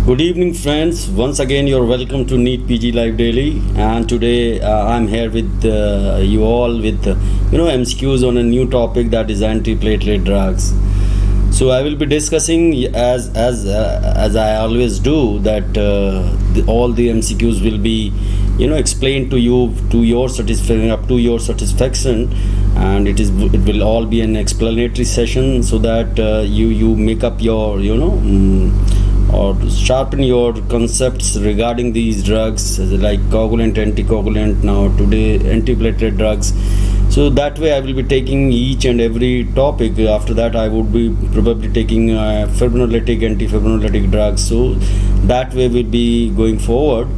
Good evening, friends. Once again, you're welcome to NEET PG Live Daily, and today I'm here with you all with MCQs on a new topic, that is antiplatelet drugs. So I will be discussing as I always do that all the MCQs will be explained to you to your satisfaction, up to your satisfaction, and it will all be an explanatory session so that you make up your or sharpen your concepts regarding these drugs like coagulant, anticoagulant, now today antiplatelet drugs. So that way I will be taking each and every topic. After that I would be probably taking fibrinolytic, antifibrinolytic drugs. So that way we'll be going forward.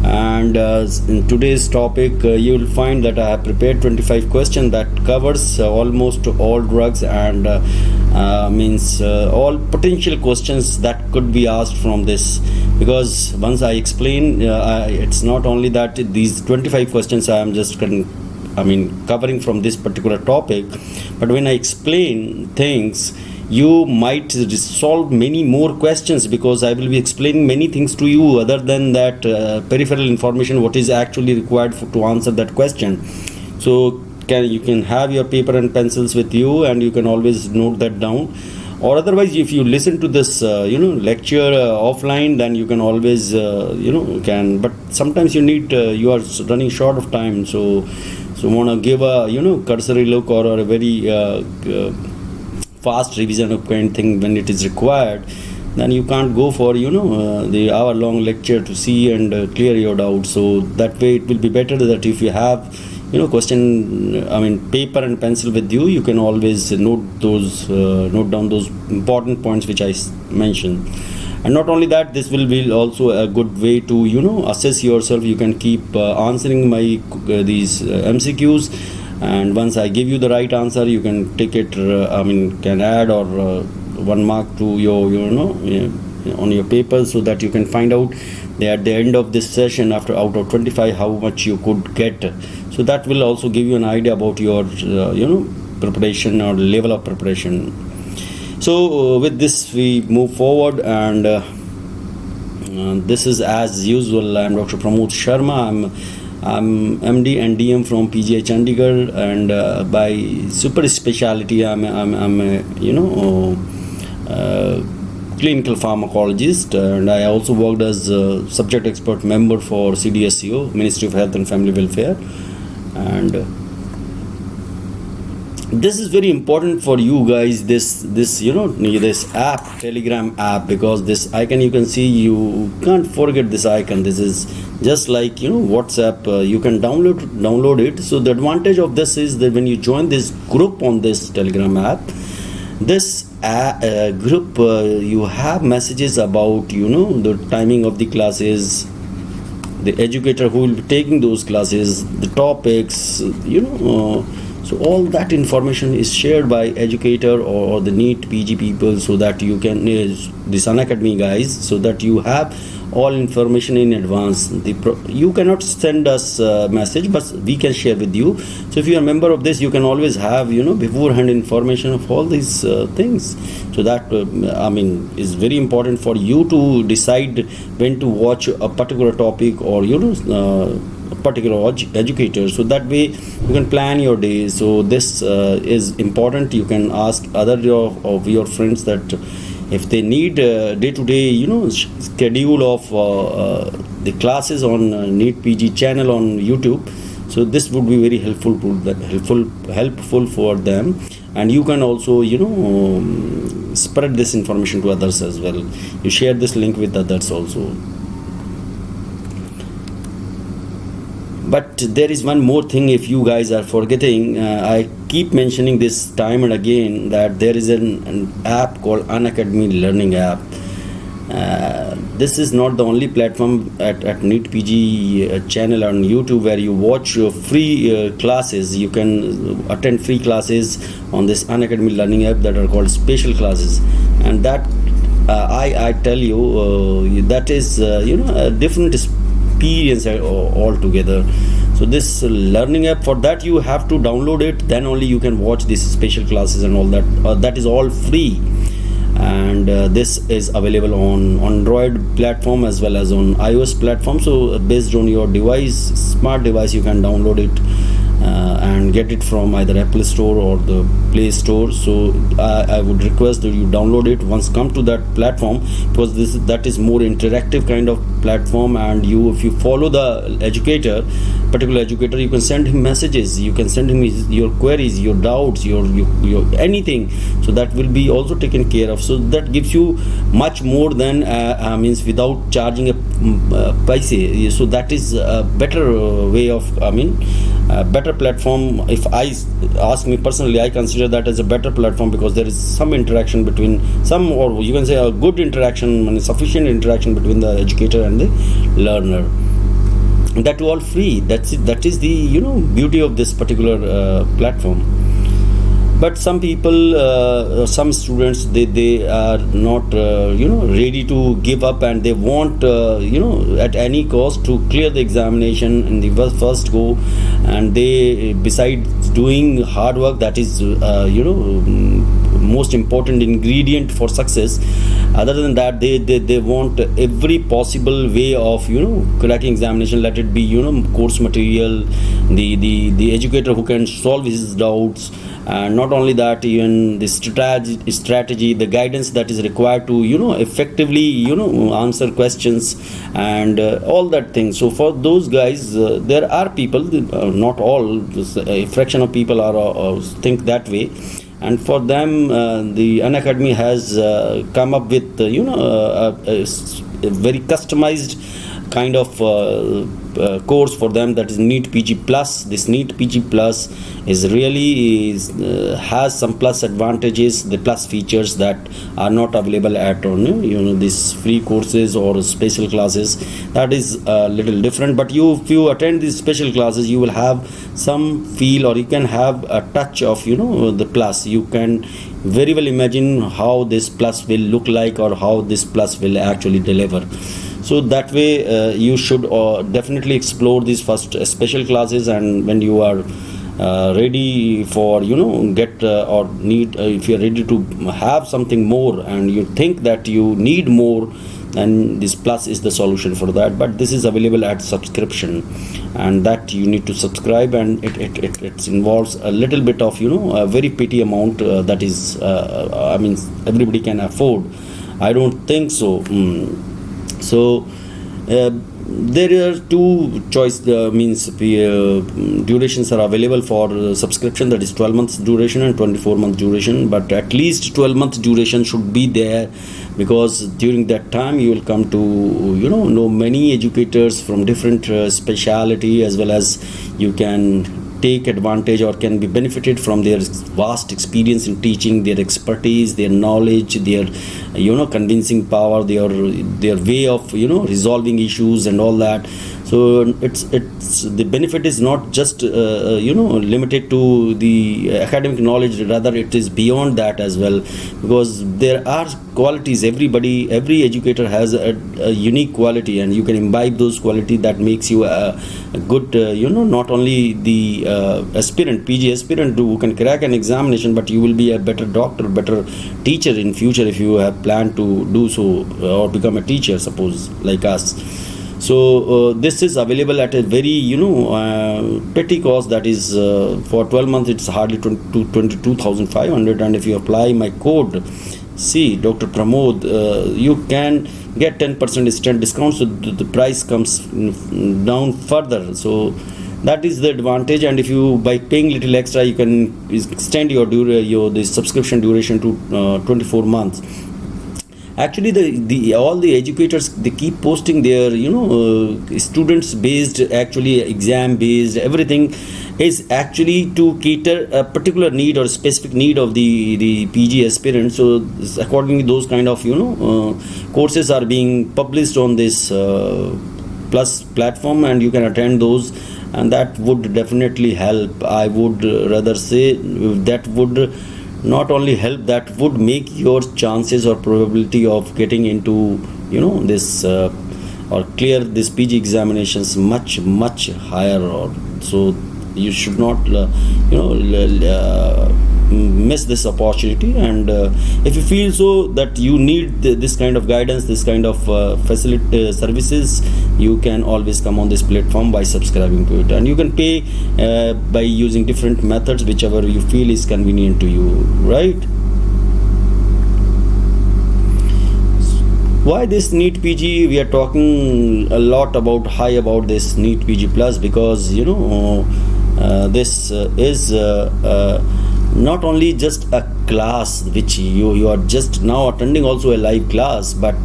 And in today's topic you will find that I have prepared 25 questions that covers almost all drugs and all potential questions that could be asked from this, because once I explain it's not only that these 25 questions I am just covering from this particular topic, but when I explain things you might solve many more questions, because I will be explaining many things to you other than that peripheral information what is actually required to answer that question. So you can have your paper and pencils with you and you can always note that down, or otherwise if you listen to this lecture offline, then you can always but sometimes you need you are running short of time, so want to give a cursory look or a very fast revision of kind thing when it is required, then you can't go for the hour-long lecture to see and clear your doubts. So that way it will be better that if you have paper and pencil with you, you can always note down those important points which I mentioned. And not only that, this will be also a good way to assess yourself. You can keep answering these MCQs. And once I give you the right answer, you can take it, can add or 1 mark to your, on your paper, so that you can find out at the end of this session, out of 25, how much you could get. So that will also give you an idea about your, preparation or level of preparation. So with this, we move forward, and this is as usual. I'm Dr. Pramod Sharma. I'm MD and DM from PGH Chandigarh, and by super specialty I'm clinical pharmacologist, and I also worked as a subject expert member for CDSCO, Ministry of Health and Family Welfare. And this is very important for you guys, this app, Telegram app, because this icon, you can see, you can't forget this icon. This is just like WhatsApp. You can download it. So the advantage of this is that when you join this group on this Telegram app, this group, you have messages about the timing of the classes, the educator who will be taking those classes, the topics, so all that information is shared by educator or the NEET PG people, so that you can, this Unacademy guys, so that you have all information in advance. You cannot send us a message, but we can share with you. So if you are a member of this, you can always have beforehand information of all these things. So that is very important for you to decide when to watch a particular topic or particular educator, so that way you can plan your day. So this is important. You can ask other of your friends that if they need day-to-day schedule of the classes on NEET PG channel on YouTube, so this would be very helpful for them. And you can also spread this information to others as well. You share this link with others also. But there is one more thing, if you guys are forgetting, I keep mentioning this time and again, that there is an app called Unacademy Learning app. This is not the only platform at NEET PG channel on YouTube where you watch free classes. You can attend free classes on this Unacademy Learning app that are called special classes, and that I tell you that is a different experience altogether. So this learning app, for that you have to download it, then only you can watch these special classes and all that. That is all free. and this is available on Android platform as well as on iOS platform. So based on your device, smart device, you can download it and get it from either Apple Store or the Play Store. So I would request that you download it once come to that platform, because that is more interactive kind of platform, and if you follow the particular educator, you can send him messages, you can send him your queries, your doubts, your anything, so that will be also taken care of. So that gives you much more than means without charging a paise. So that is a better way of better platform. If I ask me personally, I consider that as a better platform, because there is some interaction between or you can say a good interaction, sufficient interaction between the educator and the learner. That all free. That is the beauty of this particular platform. But some people, some students, they are not ready to give up, and they want at any cost to clear the examination in the first go, and they, besides doing hard work, that is most important ingredient for success. Other than that, they want every possible way of cracking examination. Let it be course material, the educator who can solve his doubts, and not only that, even the strategy, the guidance that is required to effectively answer questions, and all that thing. So for those guys, there are people, not all, a fraction of people are think that way. And for them, the Unacademy has come up with a very customized kind of course for them, that is NEET PG Plus. This NEET PG Plus is really has some plus advantages, the plus features that are not available at these free courses or special classes. That is a little different. But if you attend these special classes, you will have some feel, or you can have a touch of the plus. You can very well imagine how this plus will look like, or how this plus will actually deliver. So that way you should definitely explore these first special classes, and when you are ready for get or need, if you are ready to have something more and you think that you need more, then this plus is the solution for that. But this is available at subscription, and that you need to subscribe, and it involves a little bit of a very petty amount that is everybody can afford. I don't think so. So there are two choice durations are available for subscription, that is 12 months duration and 24 month duration. But at least 12 month duration should be there, because during that time you will come to know many educators from different speciality, as well as you can take advantage or can be benefited from their vast experience in teaching, their expertise, their knowledge, their convincing power, their way of resolving issues and all that. So it's the benefit is not just limited to the academic knowledge, rather it is beyond that as well, because there are qualities. Every educator has a unique quality, and you can imbibe those qualities that makes you a good not only the PG aspirant who can crack an examination, but you will be a better doctor, better teacher in future if you have planned to do so, or become a teacher, suppose, like us. So this is available at a very petty cost, that is for 12 months it's hardly 22,500, and if you apply my code Dr. Pramod, you can get 10% instant discount, so the price comes down further. So that is the advantage, and if you by paying little extra, you can extend your the subscription duration to 24 months. Actually, all the educators, they keep posting their students based, actually exam based, everything is actually to cater a particular need or specific need of the PG aspirant. So accordingly, those kind of courses are being published on this Plus platform, and you can attend those, and that would definitely help. I would rather say that would not only help, that would make your chances or probability of getting into this or clear this PG examinations much higher. Or so You should not miss this opportunity. And if you feel so that you need this kind of guidance, this kind of facility services, you can always come on this platform by subscribing to it, and you can pay by using different methods, whichever you feel is convenient to you, right? Why this NEET PG? We are talking a lot about this NEET PG Plus, because this is not only just a class which you are just now attending, also a live class, but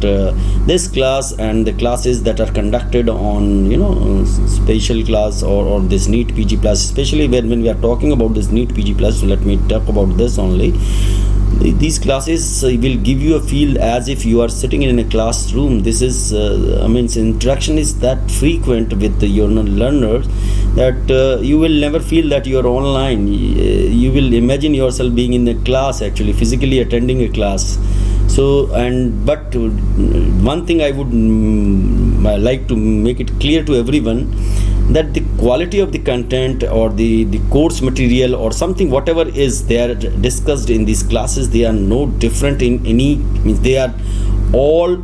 this class and the classes that are conducted on special class or this NEET PG Plus, especially when we are talking about this NEET PG Plus. So let me talk about this only. These classes will give you a feel as if you are sitting in a classroom. This is interaction is that frequent with your learners that you will never feel that you are online. You will imagine yourself being in a class, actually physically attending a class. So, but one thing I would like to make it clear to everyone, that the quality of the content or the course material or something, whatever is there discussed in these classes, they are no different in any, they are all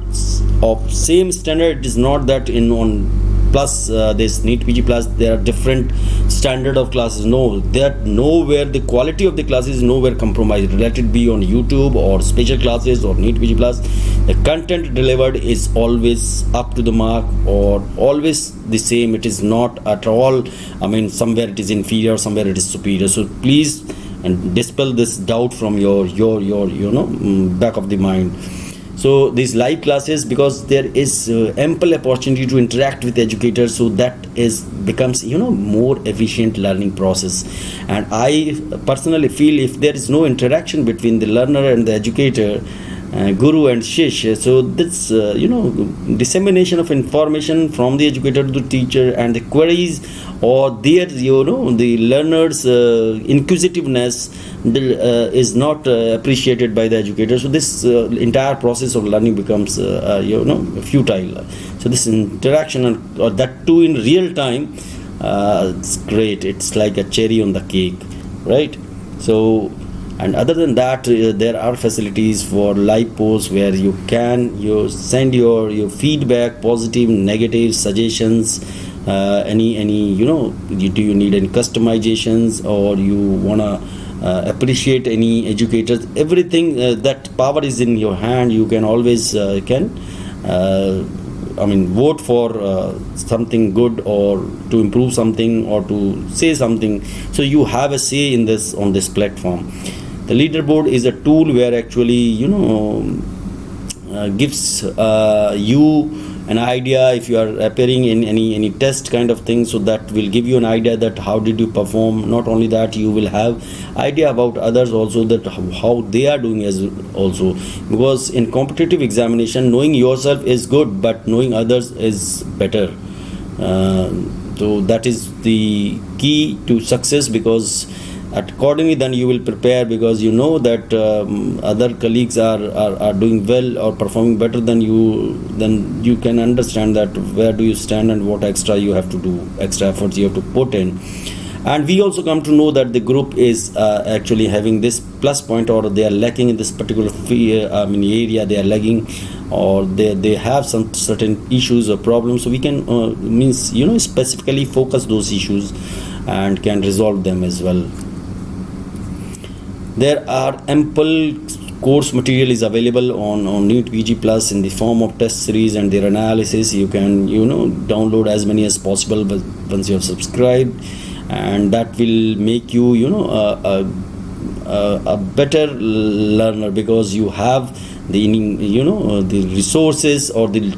of same standard. It is not that on plus this NEET PG Plus there are different standard of classes. No, there nowhere the quality of the classes is nowhere compromised. Let it be on YouTube or special classes or NEET PG Plus, the content delivered is always up to the mark or always the same. It is not at all somewhere it is inferior, somewhere it is superior. So please and dispel this doubt from your back of the mind. So these live classes, because there is ample opportunity to interact with educators, so that becomes more efficient learning process. And I personally feel if there is no interaction between the learner and the educator, guru and shish, so this dissemination of information from the educator to the teacher and the queries or their the learners inquisitiveness is not appreciated by the educator. So this entire process of learning becomes futile. So this interaction, or that too in real time, it's great. It's like a cherry on the cake, right? So, and other than that, there are facilities for live posts where you send your feedback, positive, negative suggestions, any do you need any customizations, or you wanna appreciate any educators, everything, that power is in your hand. You can always vote for something good, or to improve something, or to say something. So you have a say in this on this platform. The leaderboard is a tool where actually gives you an idea if you are appearing in any test kind of thing. So that will give you an idea that how did you perform. Not only that, you will have idea about others also, that how they are doing as also, because in competitive examination knowing yourself is good, but knowing others is better. So that is the key to success, because accordingly then you will prepare, because you know that other colleagues are doing well or performing better than you. Then you can understand that where do you stand and what extra you have to do, extra efforts you have to put in. And we also come to know that the group is actually having this plus point, or they are lacking in this particular area, they are lagging, or they have some certain issues or problems. So we can specifically focus those issues and can resolve them as well. There are ample course material is available on NEET PG Plus in the form of test series and their analysis. You can download as many as possible once you have subscribed, and that will make you a better learner, because you have the resources or the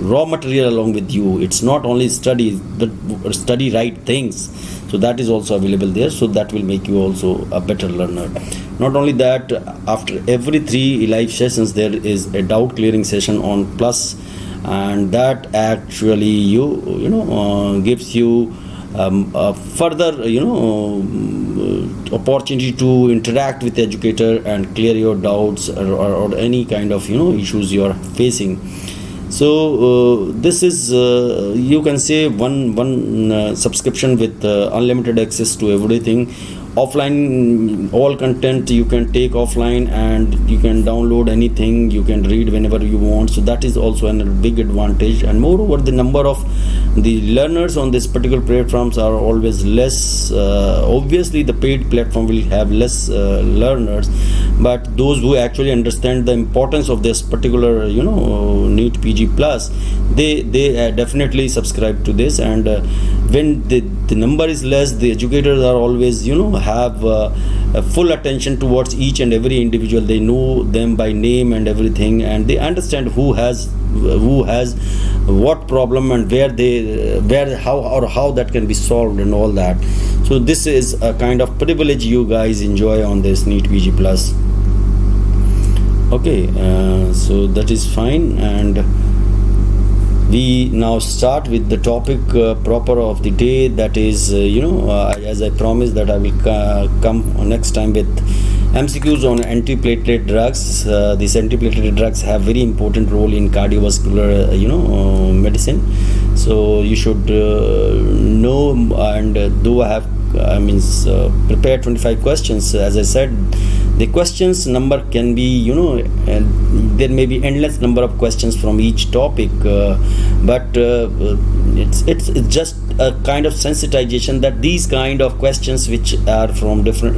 raw material along with you. It's not only study, but study right things. So that is also available there. So that will make you also a better learner. Not only that, after every 3 live sessions there is a doubt clearing session on Plus, and that actually gives you a further opportunity to interact with the educator and clear your doubts or any kind of issues you are facing. So this is you can say one subscription with unlimited access to everything. Offline, all content you can take offline, and you can download anything, you can read whenever you want. So that is also a big advantage. And moreover, the number of the learners on this particular platforms are always less. Obviously the paid platform will have less learners, but those who actually understand the importance of this particular NEET PG plus, they definitely subscribe to this. And when the number is less, the educators are always have full attention towards each and every individual. They know them by name and everything, and they understand who has what problem and how that can be solved and all that. So this is a kind of privilege you guys enjoy on this NEET PG plus. Okay, so that is fine, and we now start with the topic proper of the day. That is as I promised that I will come next time with MCQs on antiplatelet drugs. These antiplatelet drugs have very important role in cardiovascular medicine, so you should know. And though I have prepared 25 questions, as I said, the questions number can be there may be endless number of questions from each topic, but it's just a kind of sensitization that these kind of questions which are from different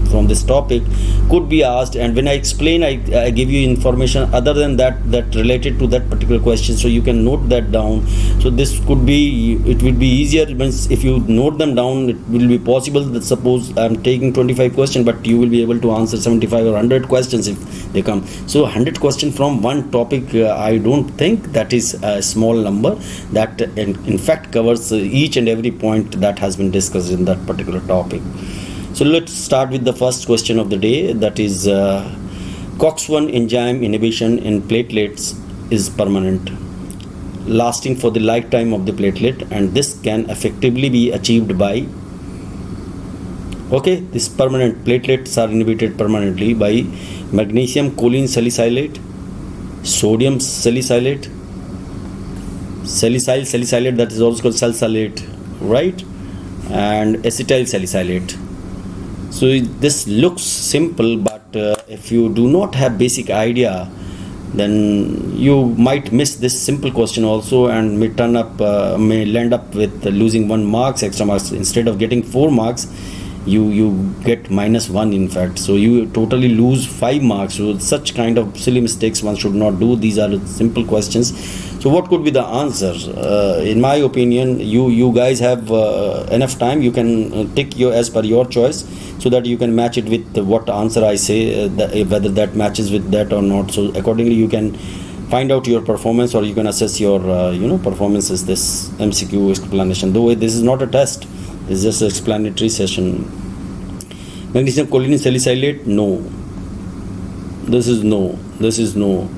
from this topic could be asked. And when I explain, I give you information other than that related to that particular question, so you can note that down. So this could be, it will be easier if you note them down. It will be possible that suppose I'm taking 25 questions, but you will be able to answer 75 or 100 questions if they come. So 100 questions from one topic, I don't think that is a small number. That in fact covers each and every point that has been discussed in that particular topic. So let's start with the first question of the day. That is COX-1 enzyme inhibition in platelets is permanent, lasting for the lifetime of the platelet, and this can effectively be achieved by this permanent platelets are inhibited permanently by magnesium choline salicylate, sodium salicylate, salicyl salicylate, that is also called salicylate, right, and acetyl salicylate. So this looks simple, but if you do not have basic idea, then you might miss this simple question also, and may land up with losing 1 mark, extra marks. Instead of getting 4 marks, you get -1 in fact, so you totally lose 5 marks. So such kind of silly mistakes one should not do. These are simple questions. So what could be the answer? In my opinion, you guys have enough time. You can tick as per your choice, so that you can match it with what answer I say, whether that matches with that or not. So accordingly you can find out your performance, or you can assess your performance as this MCQ explanation. Though this is not a test, it's just an explanatory session. Magnesium choline salicylate, no. This is no,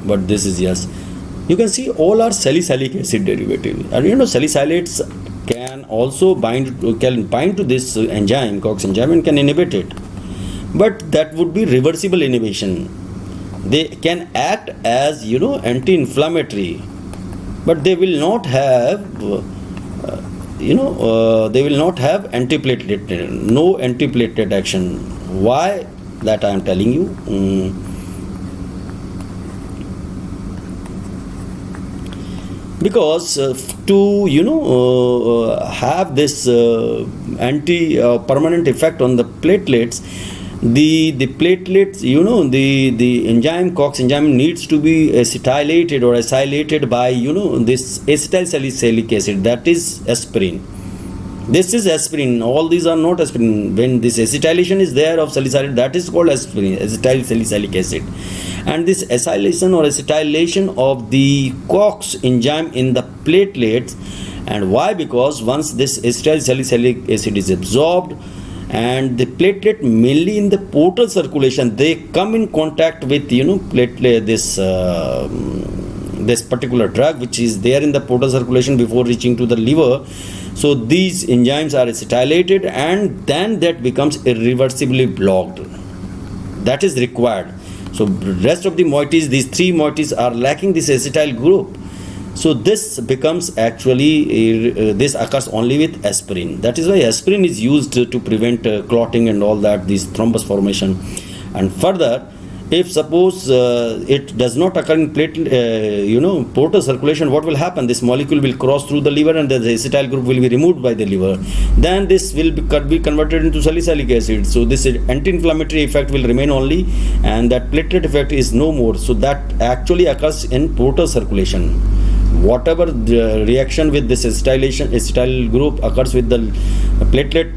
but this is yes. You can see all are salicylic acid derivative, and salicylates can also bind to this enzyme, COX enzyme, and can inhibit it. But that would be reversible inhibition. They can act as anti-inflammatory, but they will not have antiplatelet, no antiplatelet action. Why? That I am telling you. Because to have this permanent effect on the platelets, the platelets, the enzyme, COX enzyme, needs to be acetylated or acylated by this acetyl salicylic acid, that is aspirin. This is aspirin. All these are not aspirin. When this acetylation is there of salicylate, that is called aspirin, acetyl salicylic acid. And this acylation or acetylation of the COX enzyme in the platelets. And why? Because once this acetyl salicylic acid is absorbed, and the platelet, mainly in the portal circulation, they come in contact with platelet, this particular drug which is there in the portal circulation before reaching to the liver. So these enzymes are acetylated, and then that becomes irreversibly blocked. That is required. So rest of the moieties, these 3 moieties, are lacking this acetyl group. So this becomes actually, this occurs only with aspirin. That is why aspirin is used to prevent clotting and all that, this thrombus formation. And further, if suppose it does not occur in portal circulation, what will happen? This molecule will cross through the liver and the acetyl group will be removed by the liver. Then this will be converted into salicylic acid. So this anti-inflammatory effect will remain only, and that platelet effect is no more. So that actually occurs in portal circulation. Whatever the reaction with this acetyl group occurs with the platelet,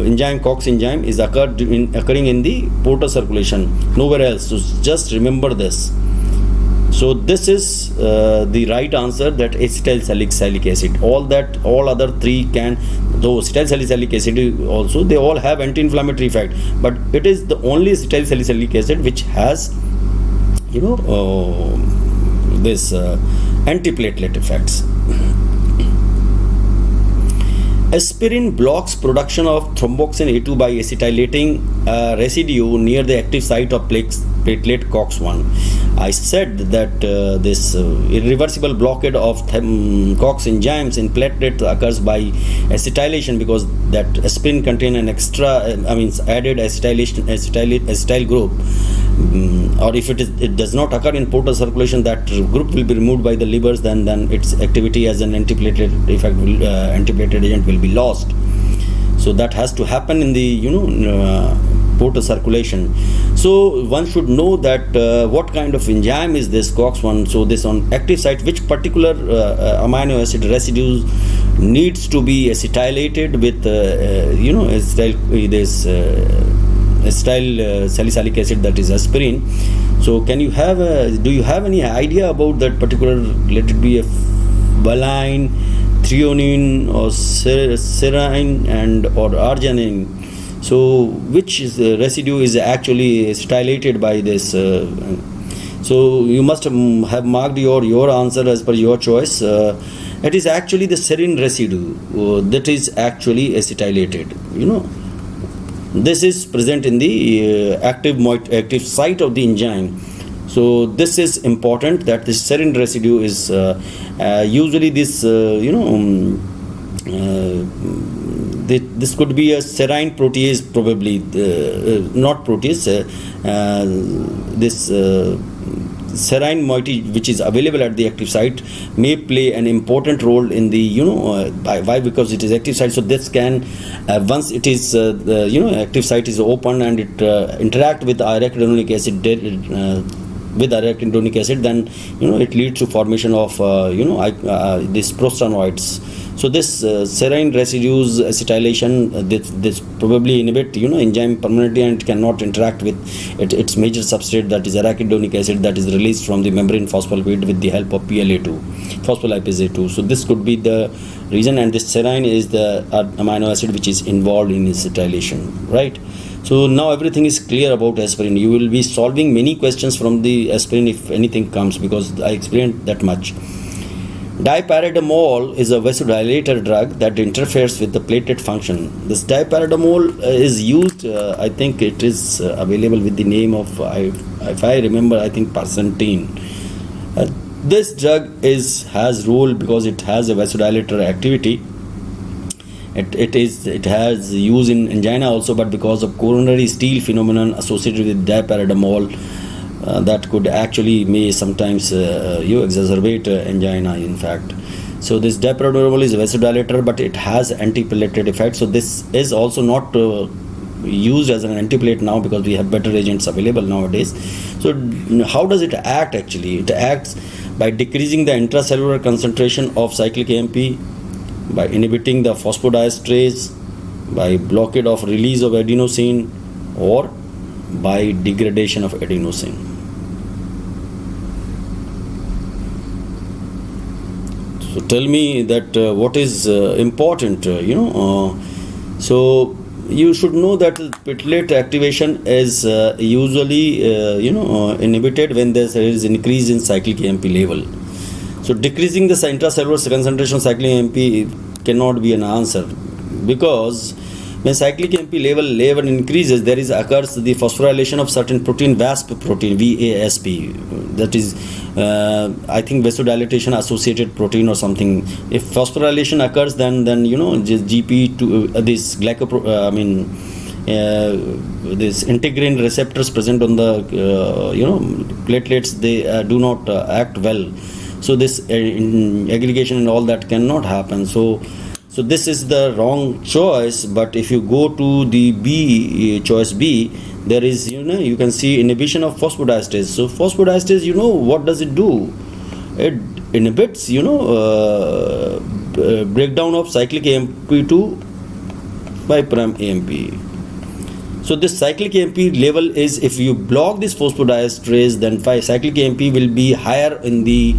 enzyme, COX enzyme is occurring in the portal circulation, nowhere else. So just remember this. So this is the right answer, that acetyl salicylic acid. All other three can, though acetyl salicylic acid also, they all have anti-inflammatory effect, but it is the only acetyl salicylic acid which has this antiplatelet effects. Aspirin blocks production of thromboxane A2 by acetylating residue near the active site of platelet COX1. I said that this irreversible blockade of COX enzymes in platelet occurs by acetylation, because that aspirin contain an extra, added acetyl group. Or if it does not occur in portal circulation, that group will be removed by the livers, then its activity as an antiplatelet effect, antiplatelet agent will be lost. So that has to happen in the portal circulation. So one should know that what kind of enzyme is this COX1. So this on active site, which particular amino acid residues needs to be acetylated with acetyl salicylic acid, that is aspirin. So do you have any idea about that particular, let it be a valine, threonine or serine and or arginine? So which residue is actually acetylated by this? So you must have marked your answer as per your choice. It is actually the serine residue that is actually acetylated. This is present in the active site of the enzyme. So this is important, that this serine residue is usually this this could be a serine protease, probably not protease, this serine moiety which is available at the active site may play an important role in the why, because it is active site. So this can once it is the active site is open and it interact with arachidonic acid then it leads to formation of these prostanoids. So this serine residues acetylation, this probably inhibit enzyme permanently and cannot interact with its major substrate, that is arachidonic acid, that is released from the membrane phospholipid with the help of PLA2, phospholipase A2. So this could be the reason, and this serine is the amino acid which is involved in acetylation, right? So now everything is clear about aspirin. You will be solving many questions from the aspirin if anything comes, because I explained that much. Diparadomol is a vasodilator drug that interferes with the platelet function. This diparadomol is used, I think it is available with the name of, if I remember, I think Parcentine. This drug has role because it has a vasodilator activity. It has use in angina also, but because of coronary steal phenomenon associated with diparadomol, that could actually may sometimes exacerbate angina, in fact. So this diparadomol is a vasodilator, but it has antiplatelet effect. So this is also not used as an antiplatelet now, because we have better agents available nowadays. So how does it act actually? It acts by decreasing the intracellular concentration of cyclic AMP, by inhibiting the phosphodiesterase, by blockade of release of adenosine, or by degradation of adenosine. So tell me that what is important, so you should know that platelet activation is usually inhibited when there is increase in cyclic AMP level. So decreasing the intracellular concentration of cyclic AMP cannot be an answer, because when cyclic AMP level increases, there occurs the phosphorylation of certain protein, VASP protein, VASP. That is, I think vasodilation associated protein or something. If phosphorylation occurs, then GP2 this this integrin receptors present on the platelets, they do not act well. So this aggregation and all that cannot happen. So this is the wrong choice. But if you go to the choice B, there is you can see inhibition of phosphodiesterase. So phosphodiesterase, what does it do? It inhibits breakdown of cyclic AMP2 by Pram AMP. So this cyclic AMP level is, if you block this phosphodiesterase, then cyclic AMP will be higher in the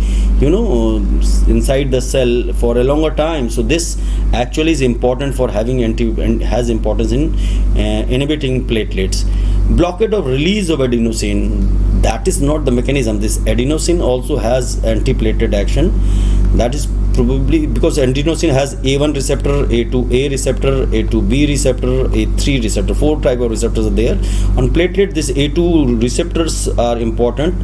inside the cell for a longer time. So this actually is important for having and has importance in inhibiting platelets. Blockade of release of adenosine, that is not the mechanism. This adenosine also has antiplatelet action. That is probably because adenosine has A1 receptor, A2A receptor, A2B receptor, A3 receptor. 4 type of receptors are there. On platelet, this A2 receptors are important,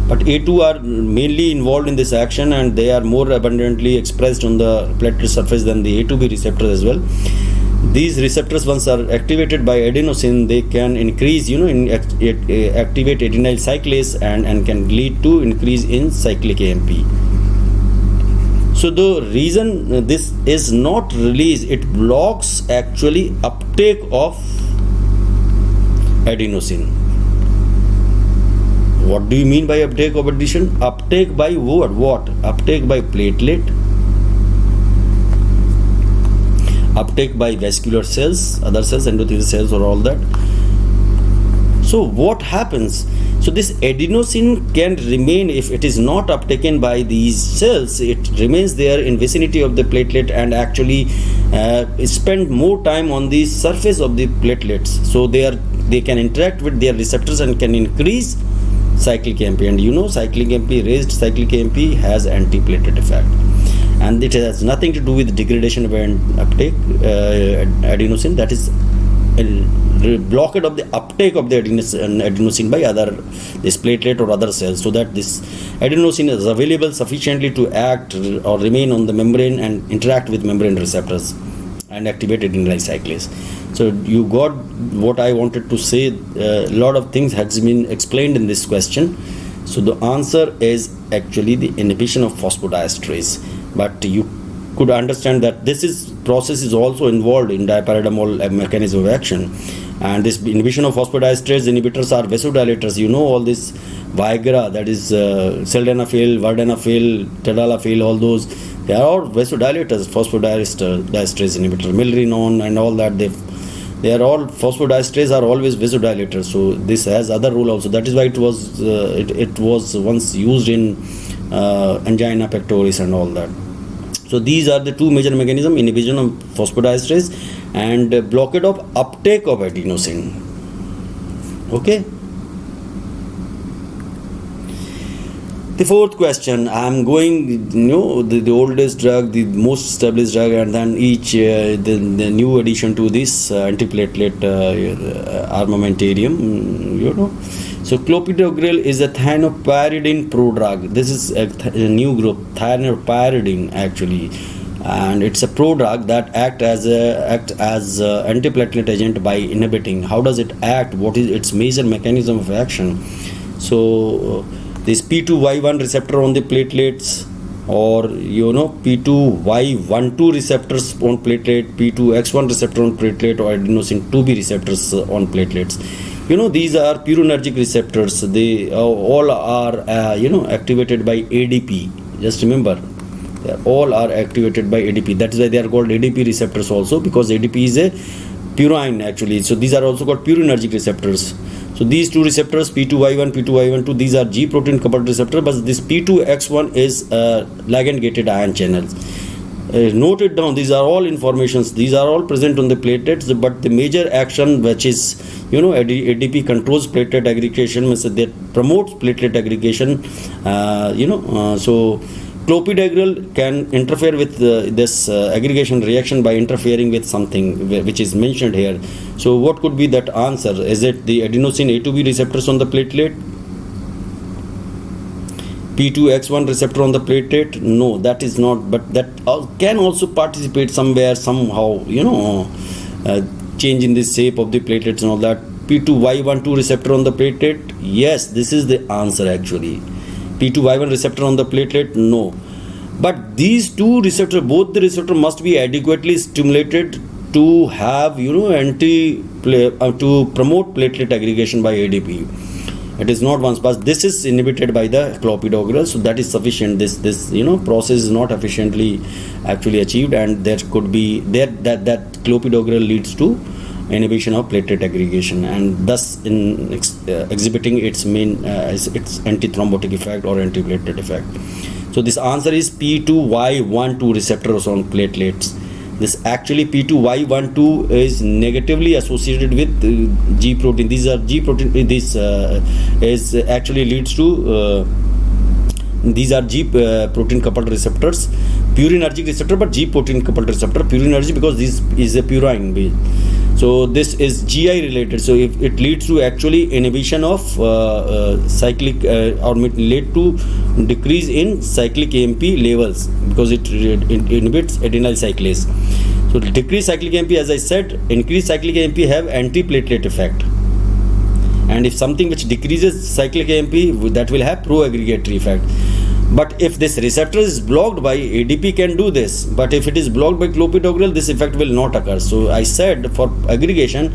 but A2 are mainly involved in this action, and they are more abundantly expressed on the platelet surface than the A2B receptors as well. These receptors, once are activated by adenosine, they can increase, activate adenyl cyclase and can lead to increase in cyclic AMP. So the reason this is not released, it blocks actually uptake of adenosine. What do you mean by uptake of adenosine? Uptake by what? Uptake by platelet, uptake by vascular cells, other cells, endothelial cells, or all that. So what happens? So this adenosine can remain, if it is not uptaken by these cells, it remains there in vicinity of the platelet and actually spend more time on the surface of the platelets. So they can interact with their receptors and can increase cyclic AMP. And cyclic AMP, raised cyclic AMP has antiplatelet effect. And it has nothing to do with degradation of uptake adenosine. That is blockade of the uptake of the adenosine by this platelet or other cells, so that this adenosine is available sufficiently to act or remain on the membrane and interact with membrane receptors and activate adenyl cyclase. So you got what I wanted to say. A lot of things has been explained in this question. So the answer is actually the inhibition of phosphodiesterase. But you could understand that this process is also involved in dipyridamole mechanism of action, and this inhibition of phosphodiesterase inhibitors are vasodilators. All this Viagra, that is sildenafil, vardenafil, tadalafil, all those, they are all vasodilators. Phosphodiesterase inhibitor, milrinone and all that, they are all, phosphodiesterase are always vasodilators. So this has other role also. That is why it was once used in angina pectoris and all that. So these are the two major mechanisms: inhibition of phosphodiesterase and blockade of uptake of adenosine. Okay. The fourth question, I am going, the oldest drug, the most established drug, and then each the new addition to this antiplatelet armamentarium. So clopidogrel is a thienopyridine prodrug. This is a new group, thienopyridine actually, and it's a prodrug that act as antiplatelet agent by inhibiting. How does it act? What is its major mechanism of action? So this P2Y1 receptor on the platelets, or P2Y12 receptors on platelet, P2X1 receptor on platelet, or adenosine 2B receptors on platelets. These are purinergic receptors. They all are activated by ADP. Just remember, they all are activated by ADP. That is why they are called ADP receptors also, because ADP is a purine actually. So these are also called purinergic receptors. So these two receptors, P2Y1, P2Y12, these are G protein coupled receptor, but this P2X1 is ligand gated ion channels. Note it down, these are all informations, these are all present on the platelets, but the major action, which is ADP controls platelet aggregation, means that promotes platelet aggregation. So clopidogrel can interfere with this aggregation reaction by interfering with something which is mentioned here. So what could be that answer? Is it the adenosine A2B receptors on the platelet? P2X1 receptor on the platelet? No, that is not, but that can also participate somewhere, somehow, change in the shape of the platelets and all that. P2Y12 receptor on the platelet? Yes, this is the answer actually. P2Y1 receptor on the platelet? No. But these two receptors, both the receptor must be adequately stimulated to have, to promote platelet aggregation by ADP. It is not once, but this is inhibited by the clopidogrel, so that is sufficient. This process is not efficiently actually achieved, and there could be that clopidogrel leads to inhibition of platelet aggregation, and thus in exhibiting its main its antithrombotic effect or antiplatelet effect. So this answer is P2Y12 receptors on platelets. This actually P2Y12 is negatively associated with G protein. These are G protein. This is actually leads to these are G protein coupled receptors, purinergic receptor, but G protein coupled receptor, purinergic because this is a purine base. So this is GI related. So if it leads to actually inhibition of cyclic or lead to decrease in cyclic AMP levels because it inhibits adenyl cyclase. So decrease cyclic AMP, as I said, increase cyclic AMP have antiplatelet effect. And if something which decreases cyclic AMP, that will have pro-aggregatory effect. But if this receptor is blocked by ADP, can do this, but if it is blocked by clopidogrel, this effect will not occur. So I said for aggregation,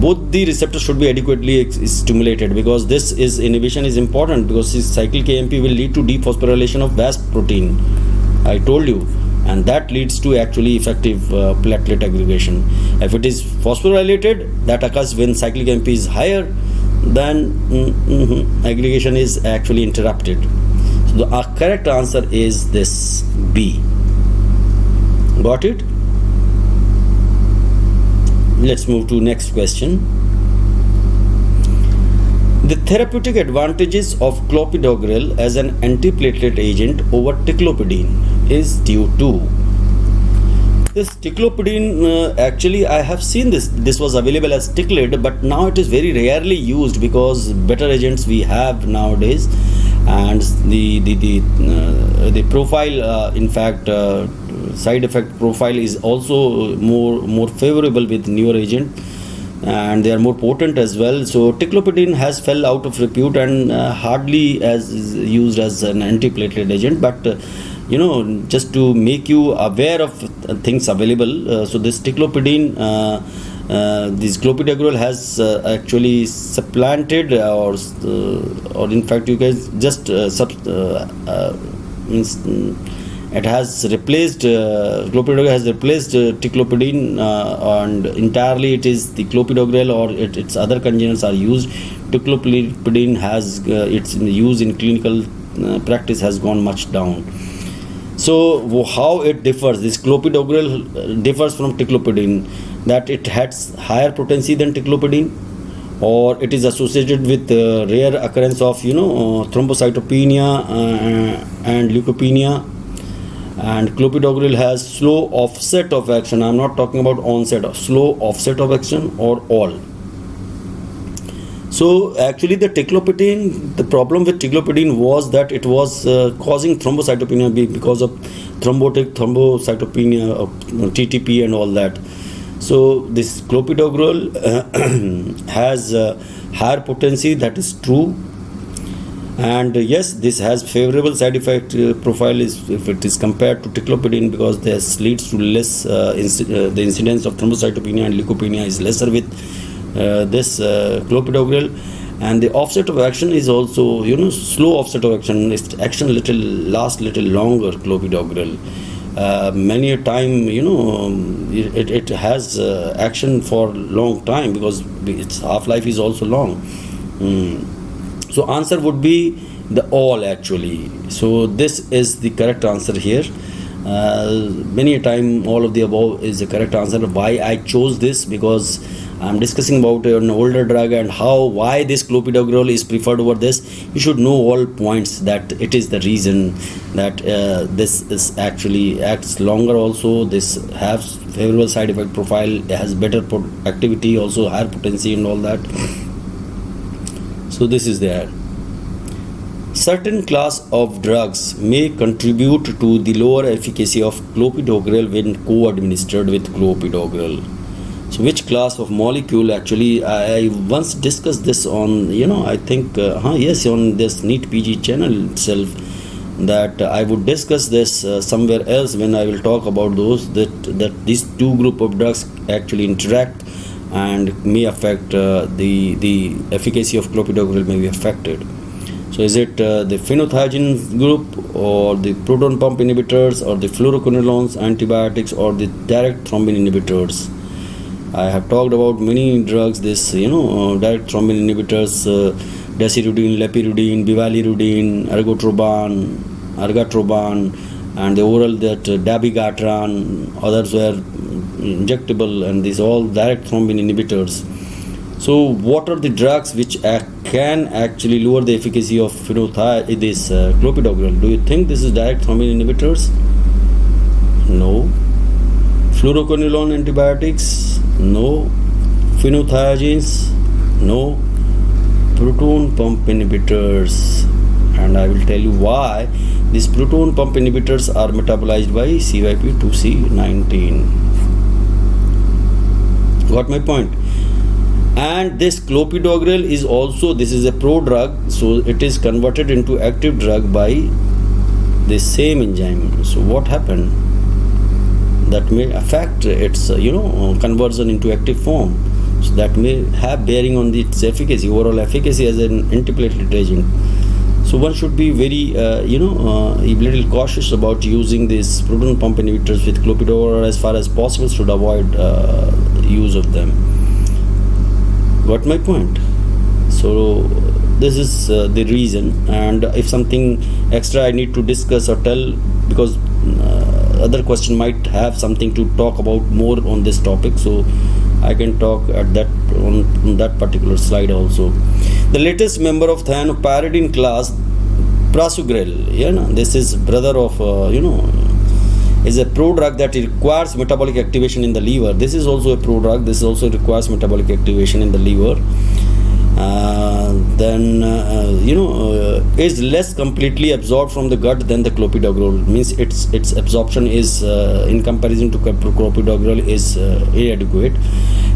both the receptors should be adequately stimulated, because this is inhibition is important, because this cyclic AMP will lead to dephosphorylation of VASP protein, I told you, and that leads to actually effective platelet aggregation. If it is phosphorylated, that occurs when cyclic AMP is higher, then aggregation is actually interrupted. So the correct answer is this B. Got it? Let's move to next question. The therapeutic advantages of clopidogrel as an antiplatelet agent over ticlopidine is due to this ticlopidine. Actually, I have seen this was available as ticlid, but now it is very rarely used because better agents we have nowadays, and the profile, in fact, side effect profile is also more favorable with newer agent, and they are more potent as well. So ticlopidine has fell out of repute and hardly as used as an antiplatelet agent, but just to make you aware of things available, so this ticlopidine, this clopidogrel has actually supplanted or in fact you guys just means it has replaced clopidogrel has replaced ticlopidine, and entirely it is the clopidogrel or its other congeners are used. Ticlopidine has its use in clinical practice has gone much down. So how it differs, this clopidogrel differs from ticlopidine, that it has higher potency than ticlopidine, or it is associated with rare occurrence of thrombocytopenia and leukopenia, and clopidogrel has slow offset of action. I am not talking about onset, slow offset of action or all. So actually the problem with ticlopidine was that it was causing thrombocytopenia because of thrombocytopenia of TTP and all that. So this clopidogrel has higher potency, that is true, and yes, this has favorable side effect profile if it is compared to ticlopidine, because this leads to less the incidence of thrombocytopenia and leukopenia is lesser with this clopidogrel, and the offset of action is also slow offset of action. Its action lasts little longer. Clopidogrel many a time it has action for long time because its half-life is also long. So answer would be the all actually. So this is the correct answer here. Many a time all of the above is the correct answer. Why I chose this? Because I'm discussing about an older drug and why this clopidogrel is preferred over this, you should know all points, that it is the reason that this is actually acts longer also, this has favorable side effect profile, has better activity, also higher potency and all that. So this is there. Certain class of drugs may contribute to the lower efficacy of clopidogrel when co-administered with clopidogrel. So which class of molecule? Actually, I once discussed this on, I think, on this NEET PG channel itself, that I would discuss this somewhere else when I will talk about those, that these two group of drugs actually interact and may affect the efficacy of clopidogrel may be affected. So is it the phenothiazine group, or the proton pump inhibitors, or the fluoroquinolones, antibiotics, or the direct thrombin inhibitors? I have talked about many drugs, this direct thrombin inhibitors, daciruddin, lepirudin, bivalirudin, argatroban, and the oral that dabigatran, others were injectable, and these all direct thrombin inhibitors. So what are the drugs which can actually lower the efficacy of clopidogrel? Do you think this is direct thrombin inhibitors? No. Fluoroquinolone antibiotics? No. Phenothiazines? No. Proton pump inhibitors. And I will tell you why. These proton pump inhibitors are metabolized by CYP2C19. Got my point? And this clopidogrel is also, this is a prodrug, so it is converted into active drug by the same enzyme. So what happened? That may affect its conversion into active form. So that may have bearing on its efficacy, overall efficacy as an antiplatelet agent. So one should be very a little cautious about using these proton pump inhibitors with clopidogrel, as far as possible should avoid use of them. Got my point? So this is the reason, and if something extra I need to discuss or tell, because other question might have something to talk about more on this topic, so I can talk at that on that particular slide also. The latest member of thienopyridine class, prasugrel, this is brother of is a prodrug that requires metabolic activation in the liver. This is also a prodrug. This also requires metabolic activation in the liver. Is less completely absorbed from the gut than the clopidogrel. Means its absorption is in comparison to clopidogrel is inadequate.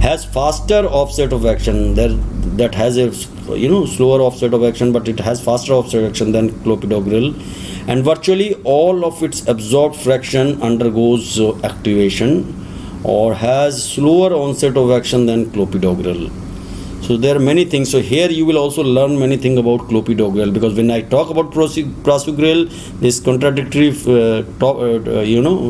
Has faster offset of action. That has a slower offset of action, but it has faster offset of action than clopidogrel. And virtually all of its absorbed fraction undergoes activation, or has slower onset of action than clopidogrel. So there are many things. So here you will also learn many things about clopidogrel, because when I talk about prasugrel, this contradictory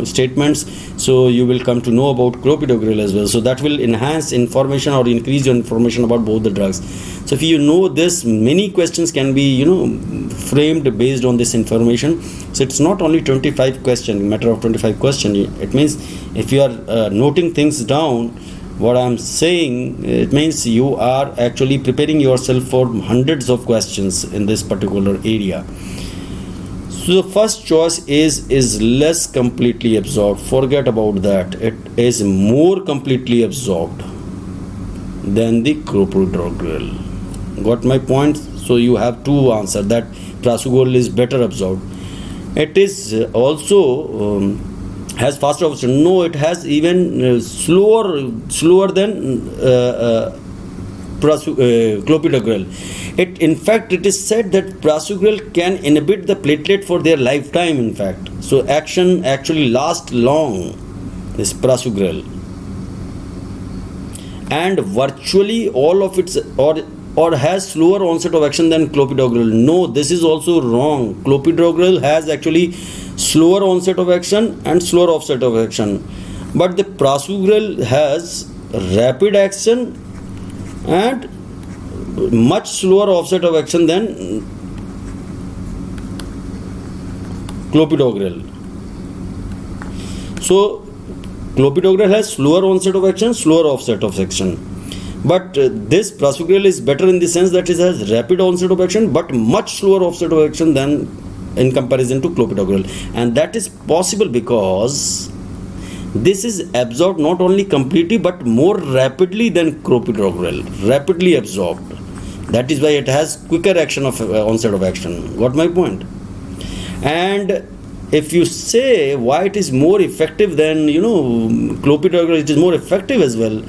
statements, so you will come to know about clopidogrel as well. So that will enhance information or increase your information about both the drugs. So if you know this, many questions can be framed based on this information. So it's not only 25 question, matter of 25 question. It means if you are noting things down, what I'm saying, it means you are actually preparing yourself for hundreds of questions in this particular area. So the first choice is less completely absorbed. Forget about that. It is more completely absorbed than the clopidogrel. Got my point? So you have to answer that prasugrel is better absorbed. It is also has faster absorption. No, it has even slower than clopidogrel. In fact, it is said that prasugrel can inhibit the platelet for their lifetime. In fact, so action actually lasts long. This prasugrel, and virtually all of its or has slower onset of action than clopidogrel. No, this is also wrong. Clopidogrel has actually slower onset of action and slower offset of action, but the prasugrel has rapid action and much slower offset of action than clopidogrel. So clopidogrel has slower onset of action, slower offset of action, But this prasugrel is better in the sense that it has rapid onset of action but much slower onset of action than in comparison to clopidogrel, and that is possible because this is absorbed not only completely but more rapidly than clopidogrel, rapidly absorbed. That is why it has quicker action of onset of action. Got my point? And if you say why it is more effective than clopidogrel, it is more effective as well.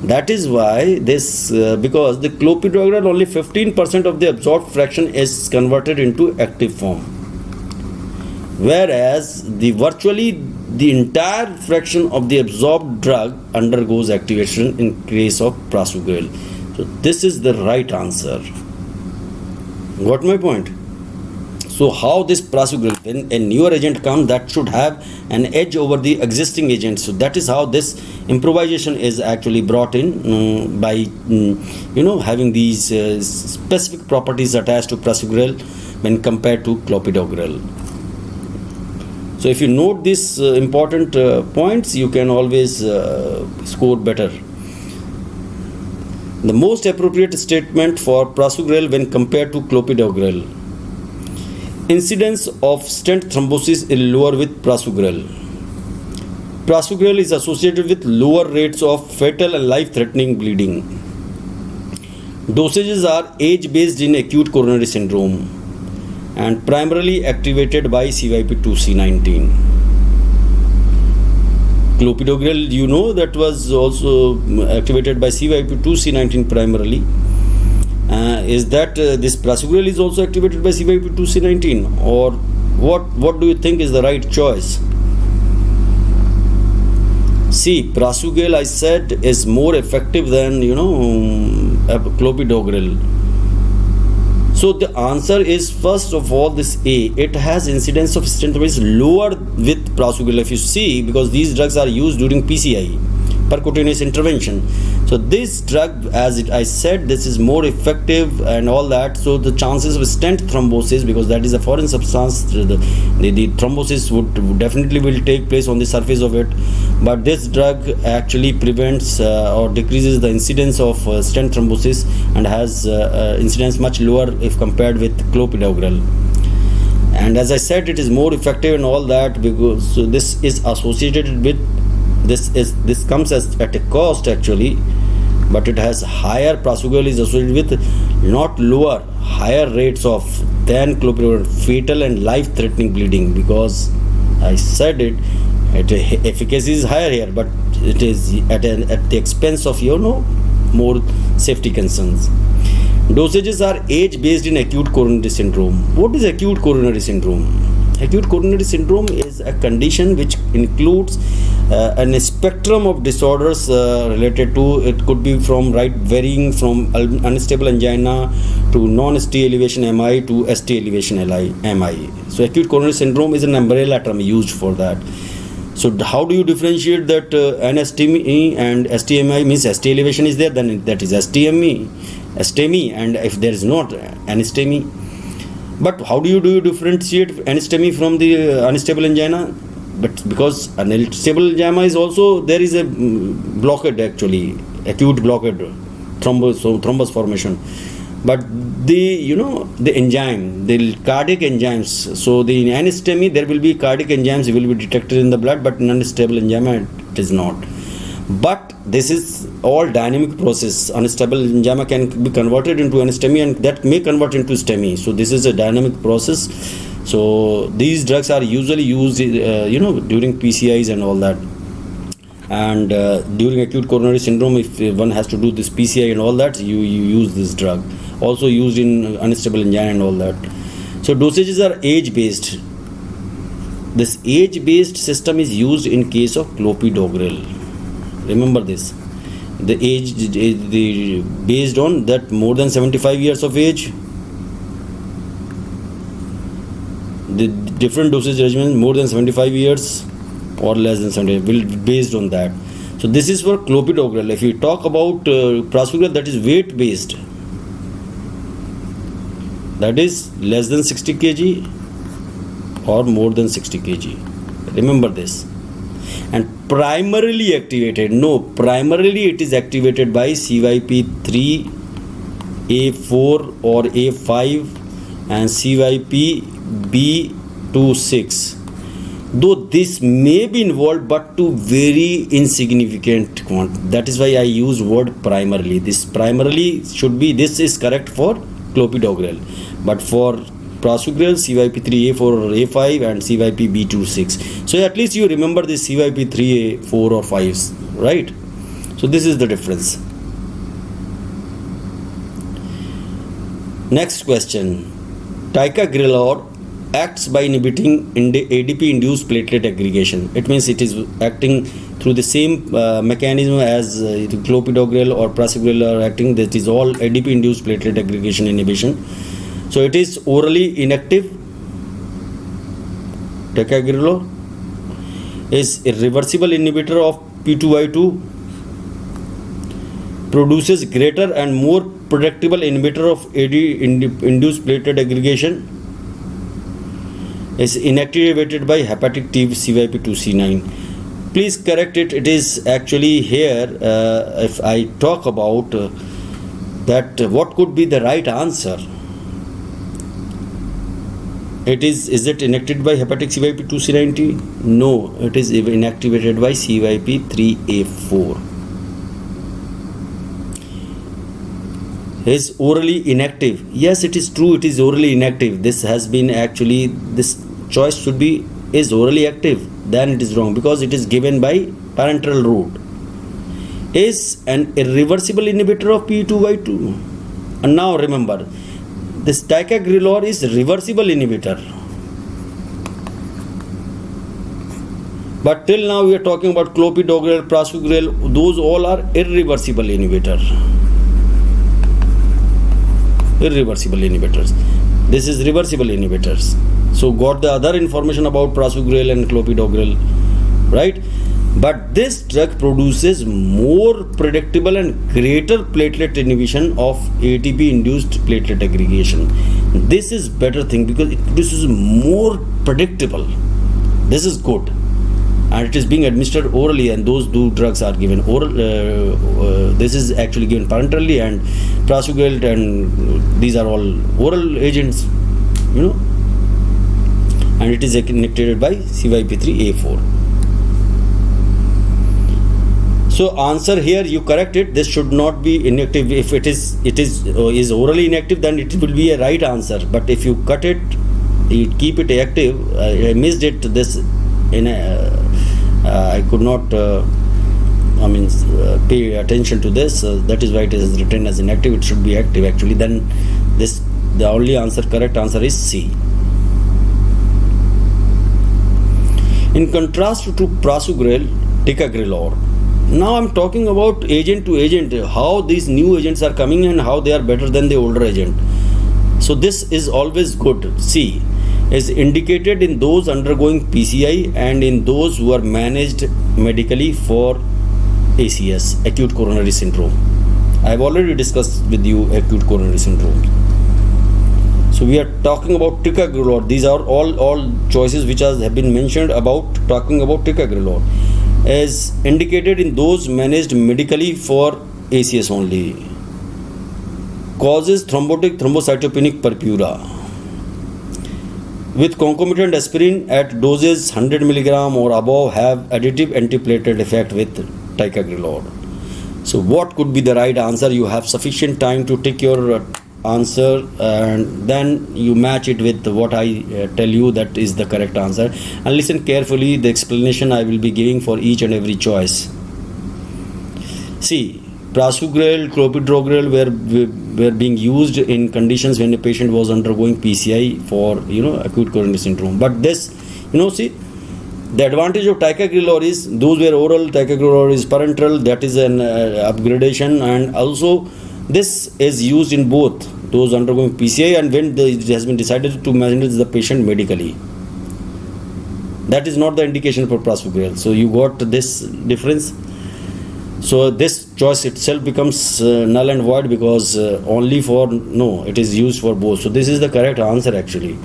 That is why this because the clopidogrel only 15% of the absorbed fraction is converted into active form, whereas virtually the entire fraction of the absorbed drug undergoes activation in case of prasugrel. So this is the right answer. Got my point? So how this prasugrel, when a newer agent comes, that should have an edge over the existing agent. So that is how this improvisation is actually brought in by having these specific properties attached to prasugrel when compared to clopidogrel. So if you note these important points, you can always score better. The most appropriate statement for prasugrel when compared to clopidogrel: incidence of stent thrombosis is lower with prasugrel. Prasugrel is associated with lower rates of fatal and life-threatening bleeding. Dosages are age-based in acute coronary syndrome and primarily activated by CYP2C19. Clopidogrel, that was also activated by CYP2C19 primarily. Is that this prasugrel is also activated by CYP2C19, or what do you think is the right choice? See, prasugrel, I said, is more effective than clopidogrel. So the answer is, first of all, this A. It has incidence of stent thrombosis lower with prasugrel, if you see, because these drugs are used during PCI, percutaneous intervention. So this drug, as I said, this is more effective and all that. So the chances of stent thrombosis, because that is a foreign substance, the thrombosis would definitely will take place on the surface of it. But this drug actually prevents or decreases the incidence of stent thrombosis and has incidence much lower if compared with clopidogrel. And as I said, it is more effective and all that, because this is associated with this comes at a cost actually, but it has higher. Prasugrel is associated with not lower, higher rates of than clopidogrel, fatal and life-threatening bleeding, because I said it, efficacy is higher here, but it is at the expense of more safety concerns. Dosages are age-based in acute coronary syndrome. What is acute coronary syndrome? Acute coronary syndrome is a condition which includes a spectrum of disorders related to it. Could be varying from unstable angina to non-ST elevation MI to ST elevation MI. So acute coronary syndrome is an umbrella term used for that. So how do you differentiate that NSTME and STMI? Means ST elevation is there, then that is STME, and if there is not, NSTME. But how do you differentiate NSTME from the unstable angina? But because unstable angina is also, there is a blockade actually, acute blockade, thrombus formation. But the enzyme, the cardiac enzymes, so the NSTME, there will be cardiac enzymes will be detected in the blood, but in unstable angina it is not. But this is all dynamic process. Unstable angina can be converted into NSTME, and that may convert into STEMI. So this is a dynamic process. So these drugs are usually used during PCIs and all that. And during acute coronary syndrome, if one has to do this PCI and all that, you use this drug. Also used in unstable angina and all that. So dosages are age-based. This age-based system is used in case of clopidogrel. Remember this. The age based on that more than 75 years of age. The different dosage regimen more than 75 years or less than 75 will be based on that. So this is for clopidogrel. If you talk about prasugrel, that is weight based. That is less than 60 kg or more than 60 kg. Remember this. And primarily activated, no, primarily it is activated by CYP3, A4 or A5 and CYP B26. Though this may be involved, but to very insignificant quantity. That is why I use word primarily. This primarily should be, this is correct for clopidogrel, but for prasugrel, CYP3 A4 or A5 and CYP B26. So at least you remember this CYP3 A4 or 5s, right? So this is the difference. Next question. Ticagrelor acts by inhibiting ADP-induced platelet aggregation. It means it is acting through the same mechanism as clopidogrel or prasugrel are acting. That is all ADP-induced platelet aggregation inhibition. So it is orally inactive. Ticagrelor is a reversible inhibitor of P2Y2, produces greater and more predictable inhibitor of AD-induced platelet aggregation, is inactivated by hepatic T CYP2C9. Please correct it. It is actually here, if I talk about that, what could be the right answer? It is it inactivated by hepatic CYP2C90? No, it is inactivated by CYP3A4. Is orally inactive. Yes, it is true, it is orally inactive. This has been actually, this choice should be is orally active. Then it is wrong because it is given by parenteral route. Is an irreversible inhibitor of P2Y2. And now remember, this ticagrelor is reversible inhibitor. But till now we are talking about clopidogrel, prasugrel, those all are irreversible inhibitor. Irreversible inhibitors. This is reversible inhibitors. So got the other information about prasugrel and clopidogrel, right? But this drug produces more predictable and greater platelet inhibition of ATP-induced platelet aggregation. This is better thing because it produces more predictable. This is good, and it is being administered orally, and those two drugs are given oral. This is actually given parenterally, and prasugrel, and these are all oral agents, you know, and it is inactivated by CYP3A4. So answer here, you correct it. This should not be inactive. If it is orally inactive, then it will be a right answer. But if you cut it, you keep it active. I missed it. This in I could not pay attention to this. That is why it is written as inactive. It should be active actually. Then this, the only answer, correct answer is C. In contrast to prasugrel, ticagrelor. Now I'm talking about agent to agent, how these new agents are coming and how they are better than the older agent. So this is always good. C is indicated in those undergoing PCI and in those who are managed medically for ACS, acute coronary syndrome. I have already discussed with you acute coronary syndrome. So we are talking about ticagrelor. These are all choices which have been mentioned about talking about ticagrelor. Is indicated in those managed medically for ACS only. Causes thrombotic thrombocytopenic purpura. With concomitant aspirin at doses 100 mg or above have additive antiplatelet effect with ticagrelor. So what could be the right answer? You have sufficient time to take your answer and then you match it with what I tell you that is the correct answer, and listen carefully the explanation I will be giving for each and every choice. See, prasugrel, clopidogrel were being used in conditions when a patient was undergoing PCI for acute coronary syndrome. But this, see, the advantage of ticagrelor is those were oral, ticagrelor is parenteral, that is an upgradation, and also this is used in both those undergoing PCI and when it has been decided to manage the patient medically. That is not the indication for prasugrel. So you got this difference. So this choice itself becomes null and void because only for, no, it is used for both. So this is the correct answer actually.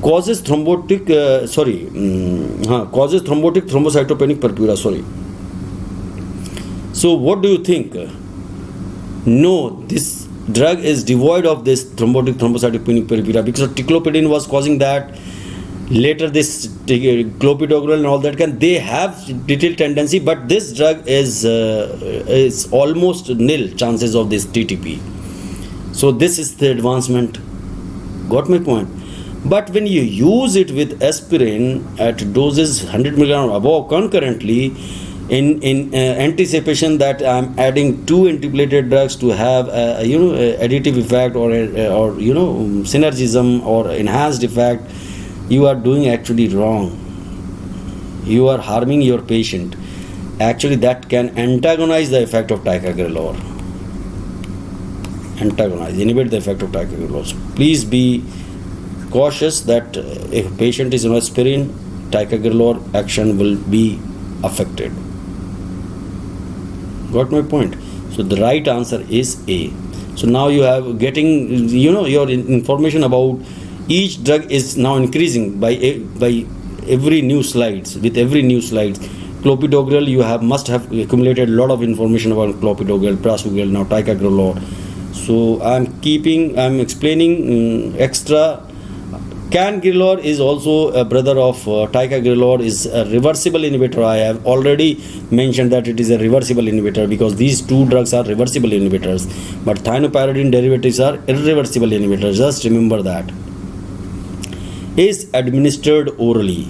causes thrombotic causes thrombotic thrombocytopenic purpura. So what do you think? No, this drug is devoid of this thrombotic thrombocytopenic purpura, because ticlopidine was causing that. Later this clopidogrel and all that, they have little tendency, but this drug is almost nil chances of this TTP. So this is the advancement. Got my point? But when you use it with aspirin at doses 100 mg above concurrently, in anticipation that I'm adding 2 antiplatelet drugs to have additive effect or synergism or enhanced effect, you are doing actually wrong. You are harming your patient. Actually, that can antagonize the effect of ticagrelor. Inhibit the effect of ticagrelor. So please be cautious that if patient is on aspirin, ticagrelor action will be affected. Got my point? So the right answer is A. So now you have getting your information about each drug is now increasing by every new slides. With every new slides, clopidogrel, you must have accumulated a lot of information about clopidogrel, prasugrel, now ticagrelor. So I'm explaining extra. Cangrelor is also a brother of ticagrelor, is a reversible inhibitor. I have already mentioned that it is a reversible inhibitor because these two drugs are reversible inhibitors, but thienopyridine derivatives are irreversible inhibitors. Just remember that. Is administered orally.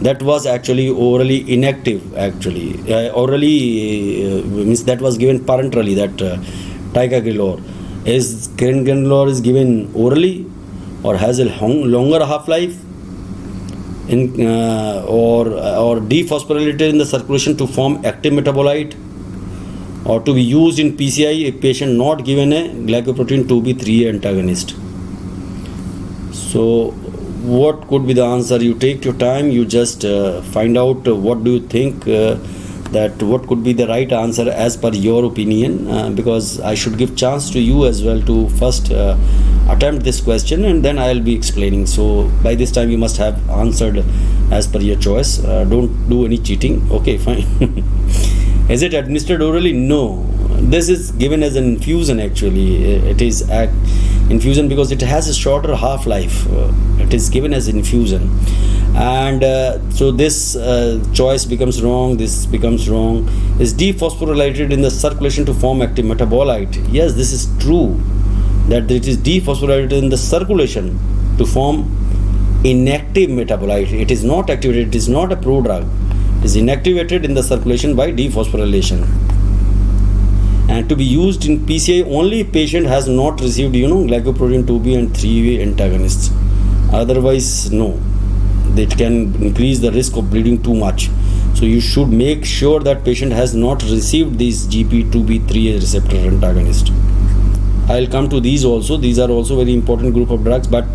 That was actually orally inactive. Means that was given parenterally. That ticagrelor is cangrelor is given orally or has a longer half-life or dephosphorylated in the circulation to form active metabolite, or to be used in PCI a patient not given a glycoprotein 2B3 antagonist. So what could be the answer? You take your time, you just find out what do you think that what could be the right answer as per your opinion, because I should give chance to you as well to first attempt this question and then I will be explaining. So by this time you must have answered as per your choice. Don't do any cheating. Okay, fine. Is it administered orally? No, this is given as an infusion. Actually it is infusion because it has a shorter half-life. It is given as infusion, and so this choice becomes wrong. This becomes wrong. Is dephosphorylated in the circulation to form active metabolite. Yes, this is true, that it is dephosphorylated in the circulation to form inactive metabolite. It is not activated. It is not a prodrug. It is inactivated in the circulation by dephosphorylation, and to be used in PCI only if patient has not received glycoprotein 2B and 3A antagonists. Otherwise, no. It can increase the risk of bleeding too much. So you should make sure that patient has not received these GP2B3A receptor antagonist. I'll come to these also. These are also very important group of drugs, but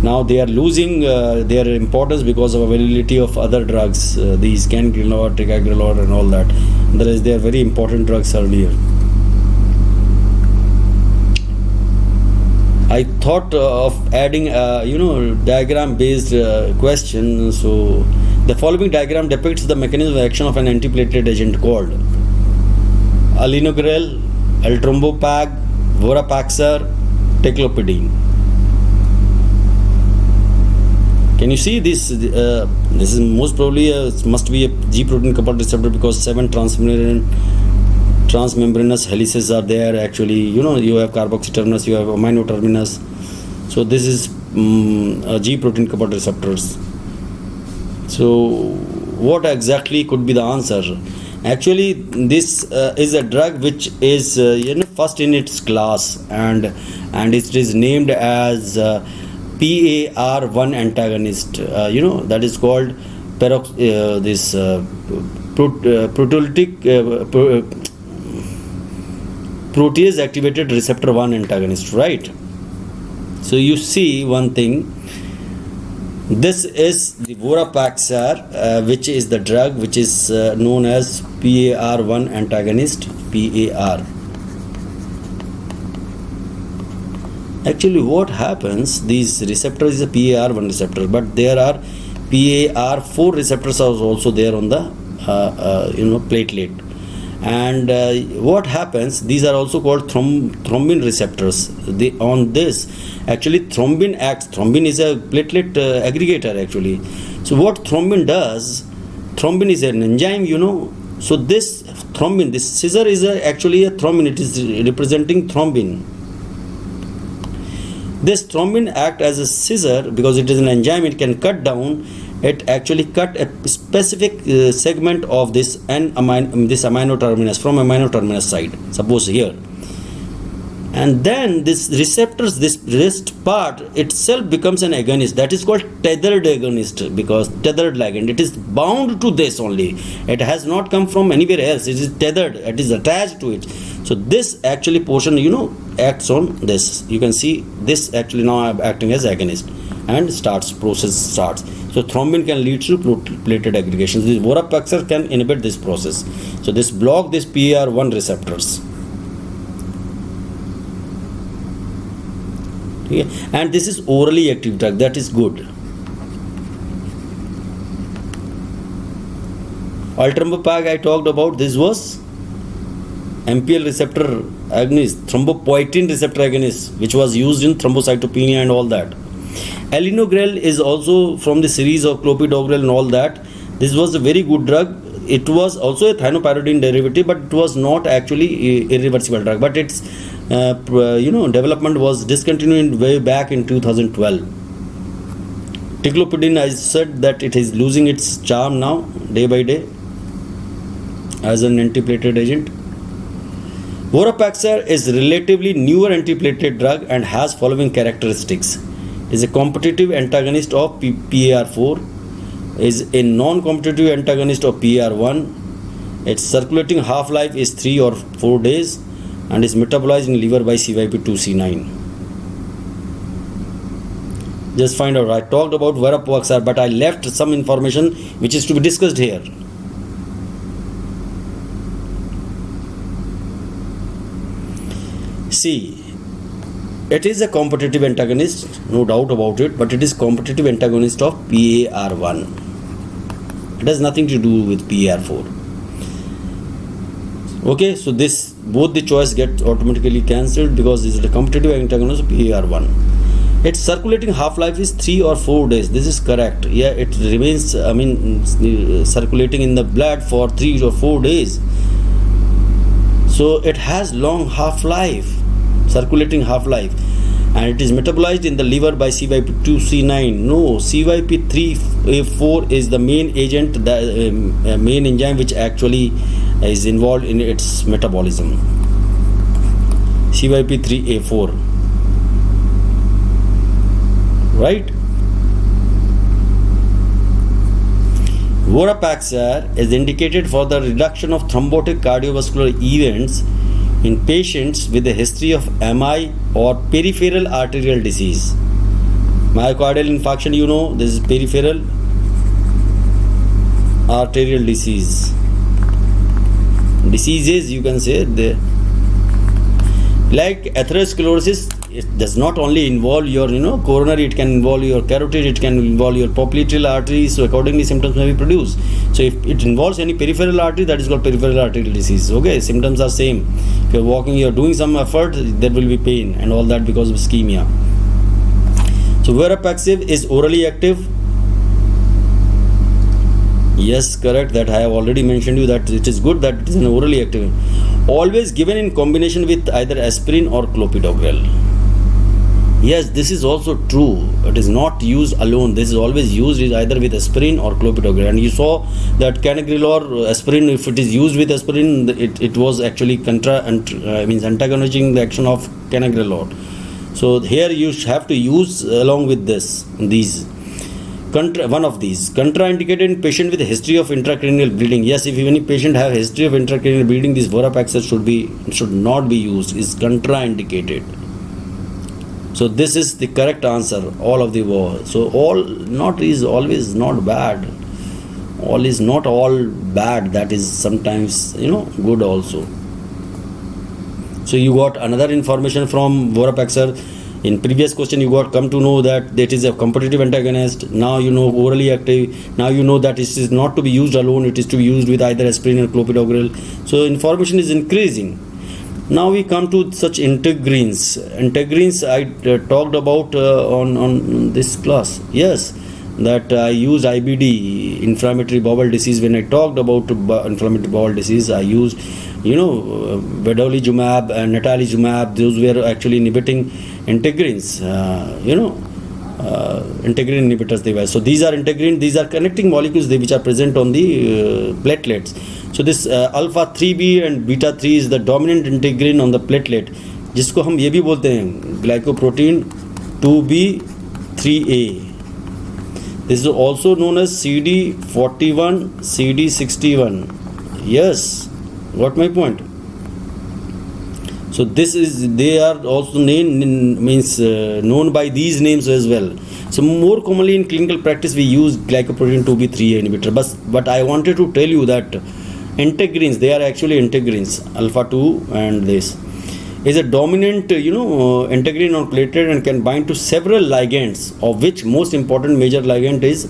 now they are losing their importance because of availability of other drugs. These cangrelor, ticagrelor and all that. They are very important drugs earlier. I thought of adding diagram based question. So the following diagram depicts the mechanism of action of an antiplatelet agent called allinogrel, eltrombopag, vorapaxar, teclopidine. Can you see this? This is most probably must be a G protein coupled receptor because 7 transmembranous helices are there. Actually, you have carboxy terminus, you have amino terminus. So this is G protein coupled receptors. So what exactly could be the answer? Actually, this is a drug which is first in its class, and it is named as PAR1 antagonist. That is called protease activated receptor 1 antagonist, right? So you see one thing, this is the vorapaxar, which is the drug which is known as PAR1 antagonist, PAR. Actually, what happens, these receptors is a PAR1 receptor, but there are PAR4 receptors are also there on the platelet. And what happens, these are also called thrombin receptors. On this, actually thrombin acts. Thrombin is a platelet aggregator actually. So what thrombin does, thrombin is an enzyme, so this thrombin, this scissor is actually a thrombin, it is representing thrombin. This thrombin act as a scissor because it is an enzyme, it can cut down, it actually cut a specific segment of this amino terminus from amino terminus side, suppose here. And then this receptors, this wrist part itself becomes an agonist, that is called tethered agonist, because tethered ligand, it is bound to this only, it has not come from anywhere else, it is tethered, it is attached to it. So this actually portion acts on this, you can see this actually now acting as agonist and process starts. So thrombin can lead to platelet aggregation. This Vorapixor can inhibit this process. So this block this PAR1 receptors. Okay. And this is orally active drug, that is good. Ultramapag I talked about, this was MPL receptor agonist, thrombopoietin receptor agonist, which was used in thrombocytopenia and all that. Alinogrel is also from the series of clopidogrel and all that. This was a very good drug. It was also a thienopyridine derivative, but it was not actually irreversible drug. But its development was discontinued way back in 2012. Ticlopidine, I said that it is losing its charm now, day by day, as an antiplatelet agent. Vorapixor is relatively newer antiplatelet drug and has following characteristics. Is a competitive antagonist of PAR4, is a non-competitive antagonist of PAR1. Its circulating half-life is 3 or 4 days and is metabolized in liver by CYP2C9. Just find out, I talked about Vorapixor, but I left some information which is to be discussed here. See, it is a competitive antagonist, no doubt about it, but it is competitive antagonist of PAR1. It has nothing to do with PAR4. Okay, so this both the choice get automatically cancelled because this is a competitive antagonist of PAR1. Its circulating half-life is 3 or 4 days. This is correct. Yeah, it remains circulating in the blood for 3 or 4 days. So it has long half-life, circulating half-life, and it is metabolized in the liver by CYP2C9. No, CYP3A4 is the main agent, the main enzyme which actually is involved in its metabolism. CYP3A4, right? Vorapixor is indicated for the reduction of thrombotic cardiovascular events in patients with a history of MI or peripheral arterial disease. Myocardial infarction, this is peripheral arterial disease. Diseases, you can say, like atherosclerosis, it does not only involve your coronary, it can involve your carotid, it can involve your popliteal artery, so accordingly symptoms may be produced. So if it involves any peripheral artery, that is called peripheral arterial disease. Okay, symptoms are same. If you're walking, you're doing some effort, there will be pain and all that because of ischemia. So Vorapixor is orally active. Yes, correct, that I have already mentioned you that it is good that it is an orally active. Always given in combination with either aspirin or clopidogrel. Yes, this is also true. It is not used alone. This is always used either with aspirin or clopidogrel. And you saw that canaglilor aspirin, if it is used with aspirin, it was actually antagonizing the action of canaglilor. So here you have to use along with these. One of these, contraindicated in patient with a history of intracranial bleeding. Yes, if any patient have history of intracranial bleeding, this Vorapixor should not be used. Is contraindicated. So this is the correct answer. All of the above. So all not is always not bad. All is not all bad. That is sometimes good also. So you got another information from Vorapixor. In previous question, you got come to know that it is a competitive antagonist. Now you know orally active. Now you know that it is not to be used alone. It is to be used with either aspirin or clopidogrel. So information is increasing. Now we come to such integrins. Integrins I talked about on this class. Yes, that I used IBD, inflammatory bowel disease. When I talked about inflammatory bowel disease, I used vedolizumab and natalizumab. Those were actually inhibiting integrins, integrin inhibitors they were. So these are integrin, these are connecting molecules which are present on the platelets. So this alpha 3b and beta 3 is the dominant integrin on the platelet, जिसको हम ये भी बोलते हैं glycoprotein 2b 3a. This is also known as CD41, CD61. Yes, got my point. So this is, they are also known by these names as well. So more commonly in clinical practice we use glycoprotein 2b3a inhibitor. But I wanted to tell you that integrins, they are actually integrins, alpha 2 and this is a dominant integrin on platelet and can bind to several ligands, of which most important ligand is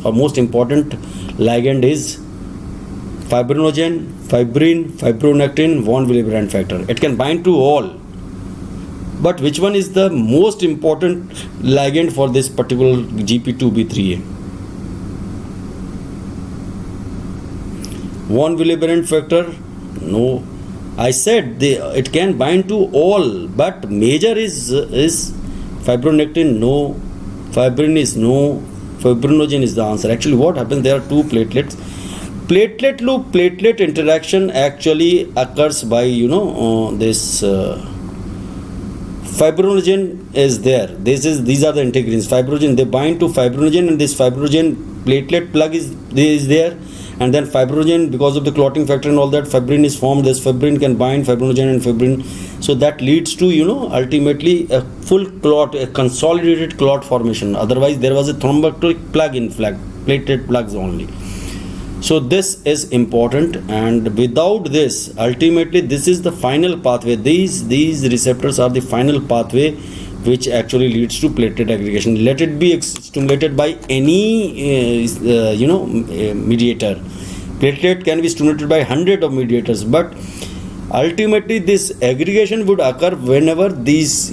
fibrinogen, fibrin, fibronectin, von Willebrand factor. It can bind to all. But which one is the most important ligand for this particular GP2B3A? Von Willebrand factor? No. I said it can bind to all, but major is fibronectin, no. Fibrin is no. Fibrinogen is the answer. Actually, what happens? There are two platelets. Platelet loop platelet interaction actually occurs by this fibrinogen is there. These are the integrins. Fibrinogen, they bind to fibrinogen, and this fibrinogen platelet plug is there, and then fibrinogen, because of the clotting factor and all that, fibrin is formed. This fibrin can bind fibrinogen and fibrin, so that leads to ultimately a full clot, a consolidated clot formation. Otherwise there was a thrombotic plug in platelet plugs only. So this is important, and without this, ultimately this is the final pathway. These receptors are the final pathway which actually leads to platelet aggregation. Let it be stimulated by any mediator. Platelet can be stimulated by 100 of mediators, but ultimately this aggregation would occur whenever these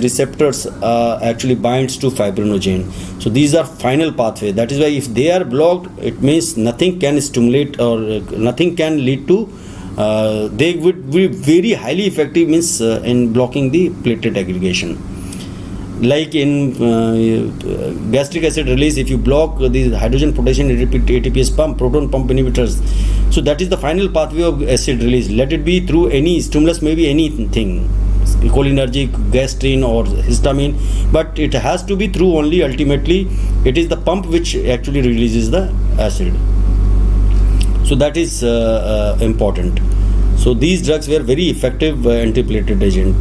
receptors actually binds to fibrinogen. So these are final pathway. That is why if they are blocked, it means nothing can stimulate or nothing can lead to they would be very highly effective in blocking the platelet aggregation. Like in gastric acid release, if you block the hydrogen potassium ATPase pump, proton pump inhibitors, so that is the final pathway of acid release. Let it be through any stimulus, maybe anything, cholinergic, gastrin or histamine, but it has to be through only, ultimately it is the pump which actually releases the acid. So that is important. So these drugs were very effective antiplatelet agent.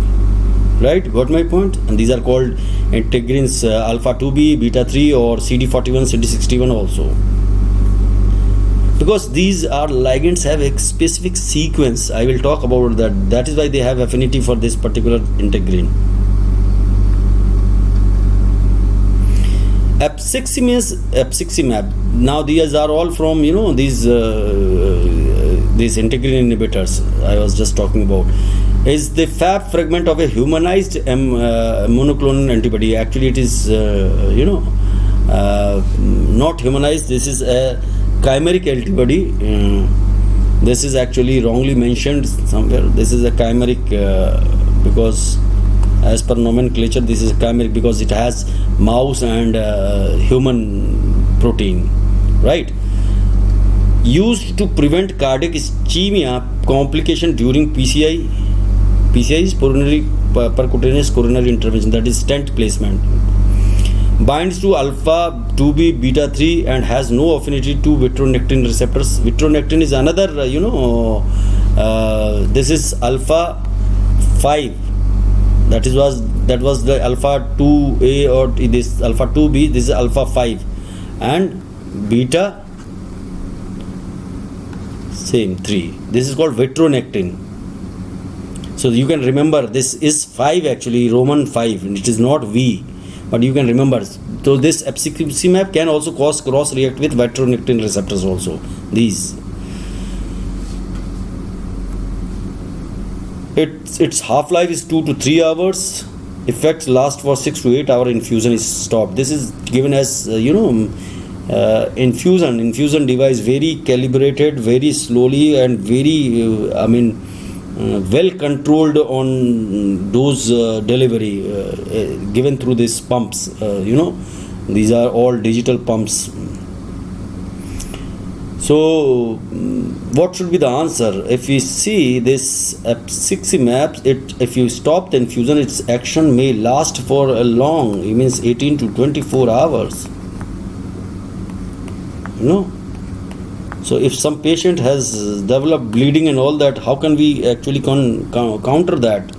Right, got my point? And these are called integrins, alpha 2b, beta 3, or CD41, CD61 also. Because these are ligands have a specific sequence. I will talk about that. That is why they have affinity for this particular integrin. Apiximab. Now these are all from these integrin inhibitors I was just talking about. Is the Fab fragment of a humanized monoclonal antibody. Actually it is not humanized. This is a chimeric antibody. This is actually wrongly mentioned somewhere. This is a chimeric because as per nomenclature this is a chimeric because it has mouse and human protein, right? Used to prevent cardiac ischemia complication during PCI. PCI is percutaneous coronary intervention, that is stent placement. Binds to alpha 2b beta 3 and has no affinity to vitronectin receptors. Vitronectin is another this is alpha 5, that was the alpha 2a, or this alpha 2b, this is alpha 5, and beta same 3. This is called vitronectin. So So you can remember this is 5 actually, Roman 5, and it is not V, but you can remember. So this epciximab can also cause cross-react with vitronectin receptors also. These. Its half-life is 2 to 3 hours. Effects last for 6 to 8 hours. Infusion is stopped. This is given as infusion device, very calibrated, very slowly, and very well controlled on dose delivery given through these pumps. These are all digital pumps. So what should be the answer? If we see this epciximab, if you stop the infusion, its action may last for a long, it means 18 to 24 hours. So if some patient has developed bleeding and all that, how can we actually counter that?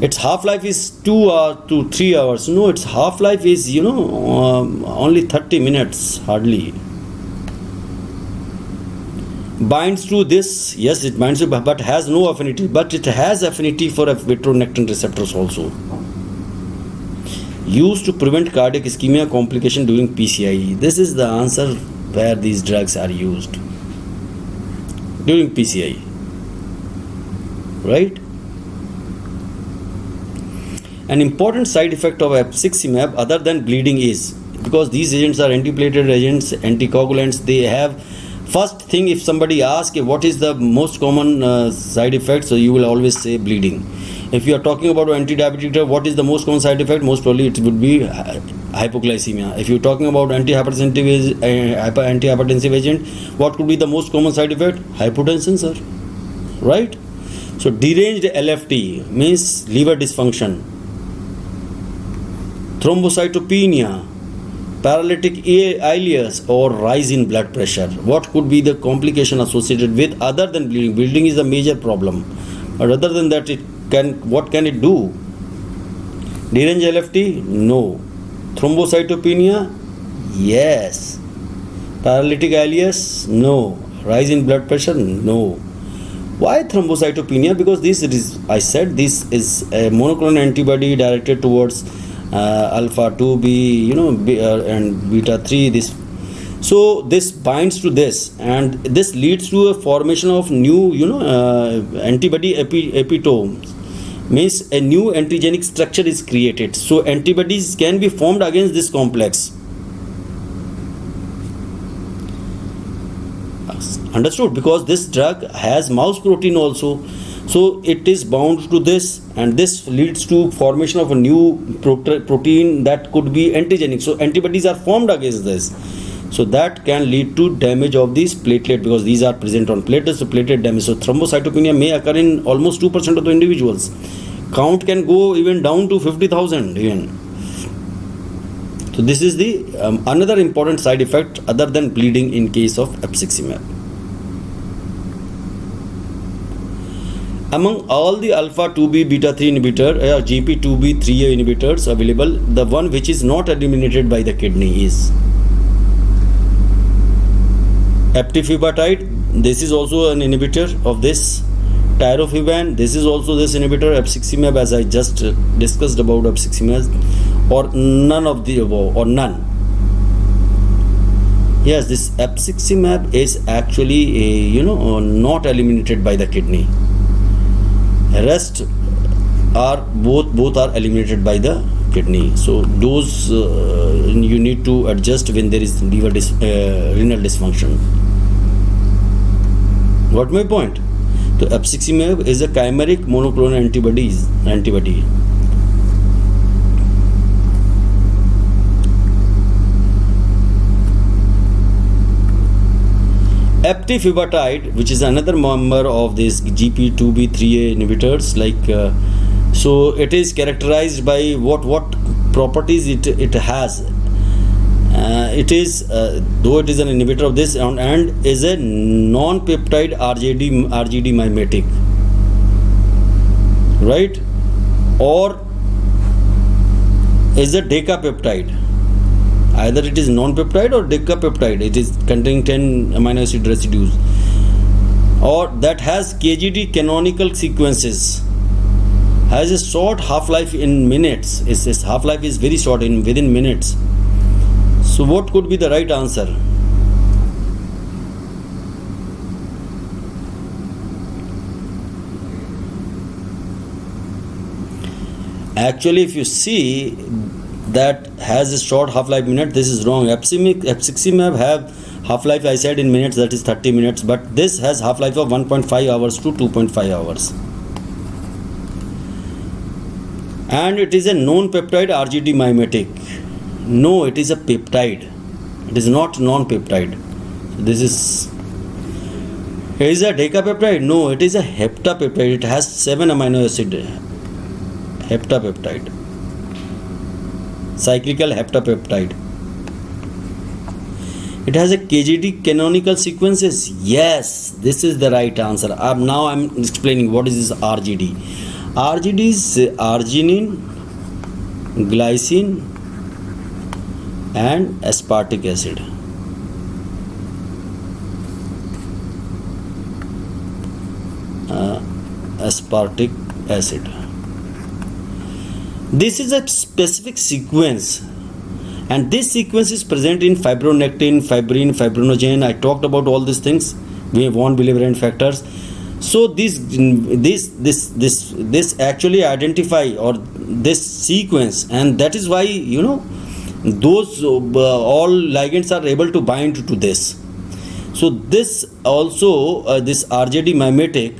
Its half-life is 2 to 3 hours. No, its half-life is only 30 minutes hardly. Binds to this, yes, it binds to, but has no affinity. But it has affinity for vitronectin receptors also. Used to prevent cardiac ischemia complication during PCIe. This is the answer where these drugs are used during PCIe, right? An important side effect of epciximab other than bleeding is, because these agents are antiplatelet agents, anticoagulants, they have, first thing, if somebody asks what is the most common side effect, so you will always say bleeding. If you are talking about anti-diabetic drug, what is the most common side effect? Most probably it would be hypoglycemia. If you are talking about antihypertensive agent, what could be the most common side effect? Hypotension, sir. Right? So deranged LFT means liver dysfunction, thrombocytopenia, paralytic ileus, or rise in blood pressure. What could be the complication associated with other than bleeding? Bleeding is a major problem, but other than that, what can it do? Deranged LFT? No. Thrombocytopenia? Yes. Paralytic ileus? No. Rise in blood pressure? No. Why thrombocytopenia? Because this is a monoclonal antibody directed towards alpha 2b, and beta 3. So this binds to this, and this leads to a formation of new, antibody epitopes. Means a new antigenic structure is created. So antibodies can be formed against this complex. Understood? Because this drug has mouse protein also. So it is bound to this, and this leads to formation of a new protein that could be antigenic. So antibodies are formed against this. So that can lead to damage of these platelet, because these are present on platelets, so platelet damage. So thrombocytopenia may occur in almost 2% of the individuals. Count can go even down to 50,000 even. So this is the another important side effect other than bleeding in case of epciximab. Among all the alpha 2b beta 3 inhibitor or GP2b 3A inhibitors available, the one which is not eliminated by the kidney is eptifibatide. This is also an inhibitor of this. Tirofiban, this is also this inhibitor. Epciximab, as I just discussed about epciximab, or none of the above, or none. Yes, this epciximab is actually not eliminated by the kidney. Rest are both are eliminated by the kidney. So those you need to adjust when there is renal dysfunction. Got my point? So epciximab is a chimeric monoclonal antibody. Eptifibatide, which is another member of this GP2b 3A inhibitors, so it is characterized by what properties it has. It is though it is an inhibitor of this and is a non-peptide RGD mimetic, right? Or is a decapeptide. Either it is non-peptide or decapeptide. It is containing 10 amino acid residues, or that has KGD canonical sequences. has a short half-life in minutes. Its half-life is very short, within minutes. So what could be the right answer? Actually, if you see that has a short half-life minute, this is wrong. F60 have half-life, I said, in minutes, that is 30 minutes, but this has half-life of 1.5 hours to 2.5 hours. And it is a non-peptide RGD mimetic. No, it is a peptide. It is not non-peptide. This is a decapeptide? No, it is a heptapeptide. It has 7 amino acid. Heptapeptide. Cyclical heptapeptide. It has a KGD canonical sequences. Yes, this is the right answer. Now I am explaining what is this RGD. RGD is arginine, glycine and aspartic acid. Aspartic acid. This is a specific sequence, and this sequence is present in fibronectin, fibrin, fibrinogen. I talked about all these things. We have von Willebrand factors. So this actually identify, or this sequence, and that is why those all ligands are able to bind to this. So this also this RGD mimetic.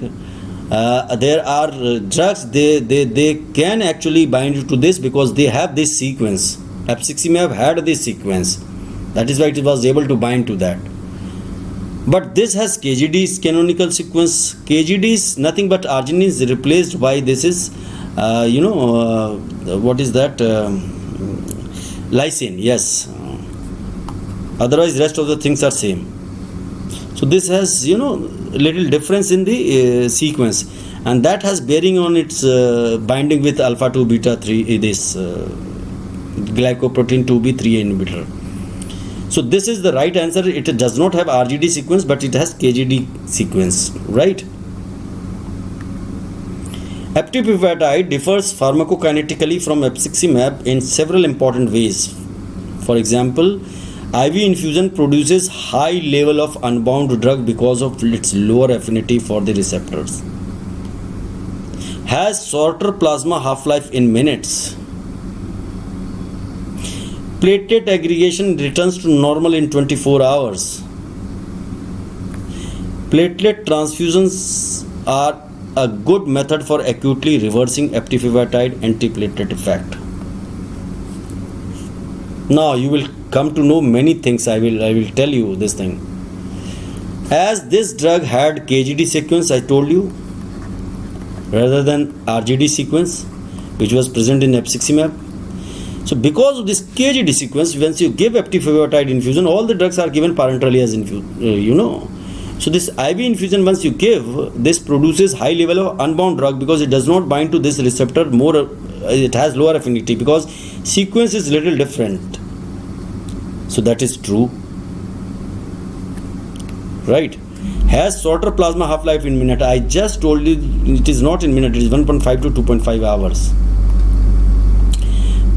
There are drugs they can actually bind to this because they have this sequence. F60 had this sequence. That is why it was able to bind to that. But this has KGD's canonical sequence. KGD is nothing but arginine is replaced by this is what is that? Lysine. Yes. Otherwise, rest of the things are same. So this has little difference in the sequence, and that has bearing on its binding with alpha 2 beta 3 this glycoprotein 2b3 inhibitor. So this is the right answer. It does not have RGD sequence, but it has KGD sequence, right? Eptifibatide differs pharmacokinetically from epciximab in several important ways. For example, IV infusion produces high level of unbound drug because of its lower affinity for the receptors. Has shorter plasma half-life in minutes. Platelet aggregation returns to normal in 24 hours. Platelet transfusions are a good method for acutely reversing eptifibatide antiplatelet effect. Now you will come to know many things. I will tell you this thing. As this drug had KGD sequence, I told you, rather than RGD sequence, which was present in epciximab. So because of this KGD sequence, once you give eptifibatide infusion, all the drugs are given parenterally as So this IV infusion, once you give, this produces high level of unbound drug because it does not bind to this receptor more. It has lower affinity because sequence is little different. So that is true, right? Has shorter plasma half-life in minute. I just told you it is not in minute. It is 1.5 to 2.5 hours.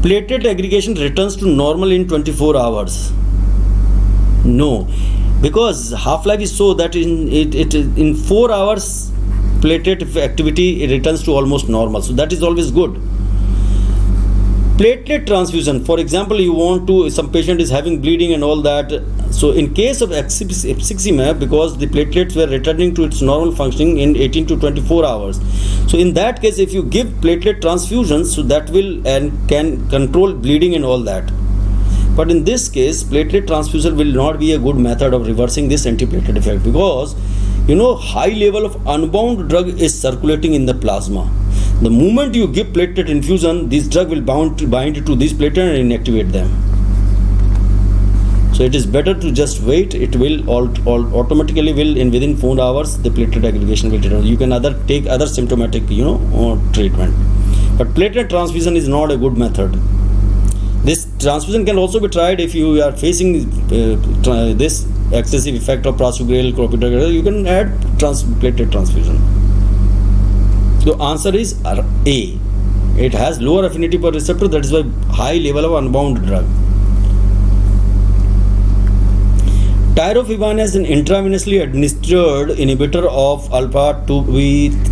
Platelet aggregation returns to normal in 24 hours. No, because half-life is so that in 4 hours platelet activity it returns to almost normal. So that is always good. Platelet transfusion, for example, you want to, some patient is having bleeding and all that. So in case of epciximab, because the platelets were returning to its normal functioning in 18 to 24 hours. So in that case, if you give platelet transfusions, so that will and can control bleeding and all that. But in this case, platelet transfusion will not be a good method of reversing this antiplatelet effect because high level of unbound drug is circulating in the plasma. The moment you give platelet infusion, this drug will bind to these platelets and inactivate them. So it is better to just wait. It will automatically within 4 hours the platelet aggregation will return. You can take other symptomatic treatment, but platelet transfusion is not a good method. This transfusion can also be tried if you are facing this excessive effect of prasugrel, clopidogrel. You can add platelet transfusion. The answer is A. It has lower affinity per receptor, that is why high level of unbound drug. Tirofiban is an intravenously administered inhibitor of alpha 2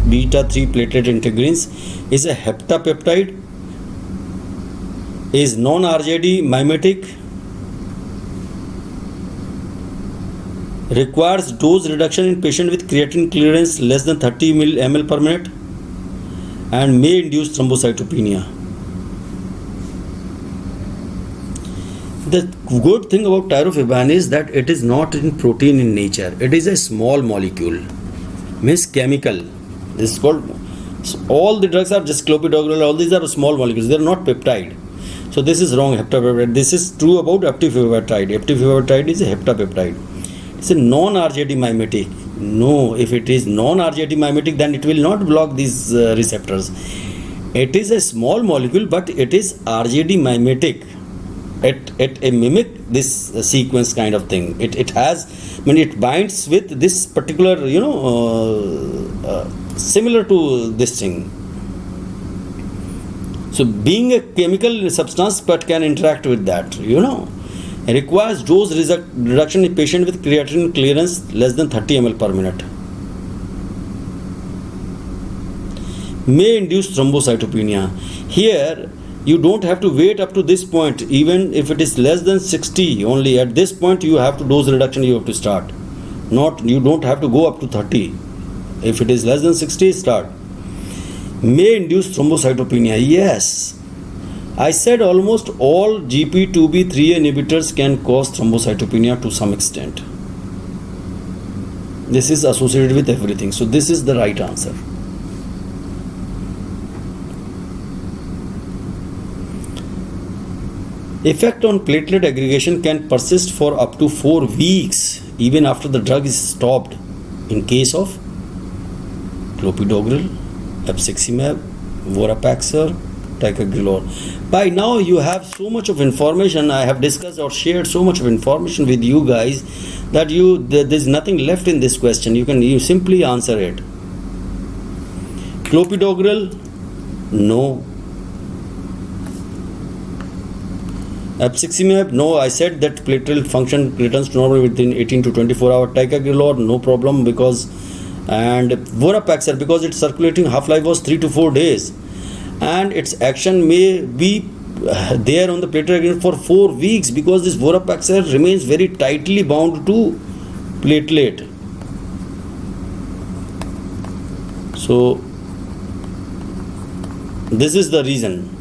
beta 3 platelet integrins, is a heptapeptide, is non-RJD mimetic, requires dose reduction in patient with creatinine clearance less than 30 ml per minute, and may induce thrombocytopenia. The good thing about tirofiban is that it is not in protein in nature. It is a small molecule, means chemical. This is called, all the drugs are just clopidogrel, all these are small molecules, they are not peptide. So this is wrong, heptapeptide. This is true about eptifibatide. Eptifibatide is a heptapeptide. It's a non-RJD mimetic. No, if it is non-RJD mimetic, then it will not block these receptors. It is a small molecule, but it is RJD mimetic. It mimic this sequence kind of thing. It has, when it binds with this particular, similar to this thing. So being a chemical substance, but can interact with that, requires dose reduction in patient with creatinine clearance less than 30 ml per minute. May induce thrombocytopenia. Here, you don't have to wait up to this point. Even if it is less than 60, only at this point you have to dose reduction, you have to start. You don't have to go up to 30. If it is less than 60, start. May induce thrombocytopenia. Yes, I said almost all GP2B3 inhibitors can cause thrombocytopenia to some extent. This is associated with everything. So this is the right answer. Effect on platelet aggregation can persist for up to 4 weeks even after the drug is stopped in case of clopidogrel, abciximab, vorapaxar, ticagrelor. By now you have so much of information. I have discussed or shared so much of information with you guys that there's nothing left in this question. You simply answer it. Clopidogrel, no. Abciximab, no. I said that platelet function returns to normal within 18 to 24 hours. Ticagrelor, no problem, because, and vorapaxar, because its circulating half-life was 3 to 4 days, and its action may be there on the platelet aggregation for 4 weeks, because this vorapaxar remains very tightly bound to platelet. So this is the reason.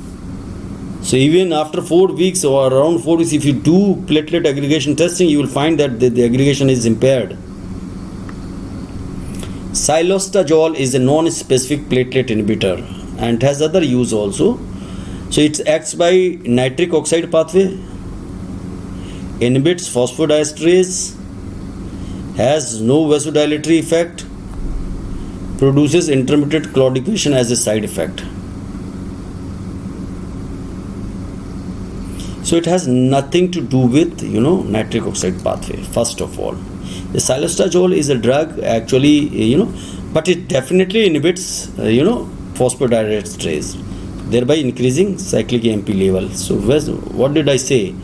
So even after 4 weeks or around 4 weeks, if you do platelet aggregation testing, you will find that the aggregation is impaired. Xylostazole is a non-specific platelet inhibitor and has other use also. So it acts by nitric oxide pathway, inhibits phosphodiesterase, has no vasodilatory effect, produces intermittent claudication as a side effect. So it has nothing to do with, nitric oxide pathway, first of all. The xylostazole is a drug actually, but it definitely inhibits, phosphodiesterase, thereby increasing cyclic AMP level. So what did I say?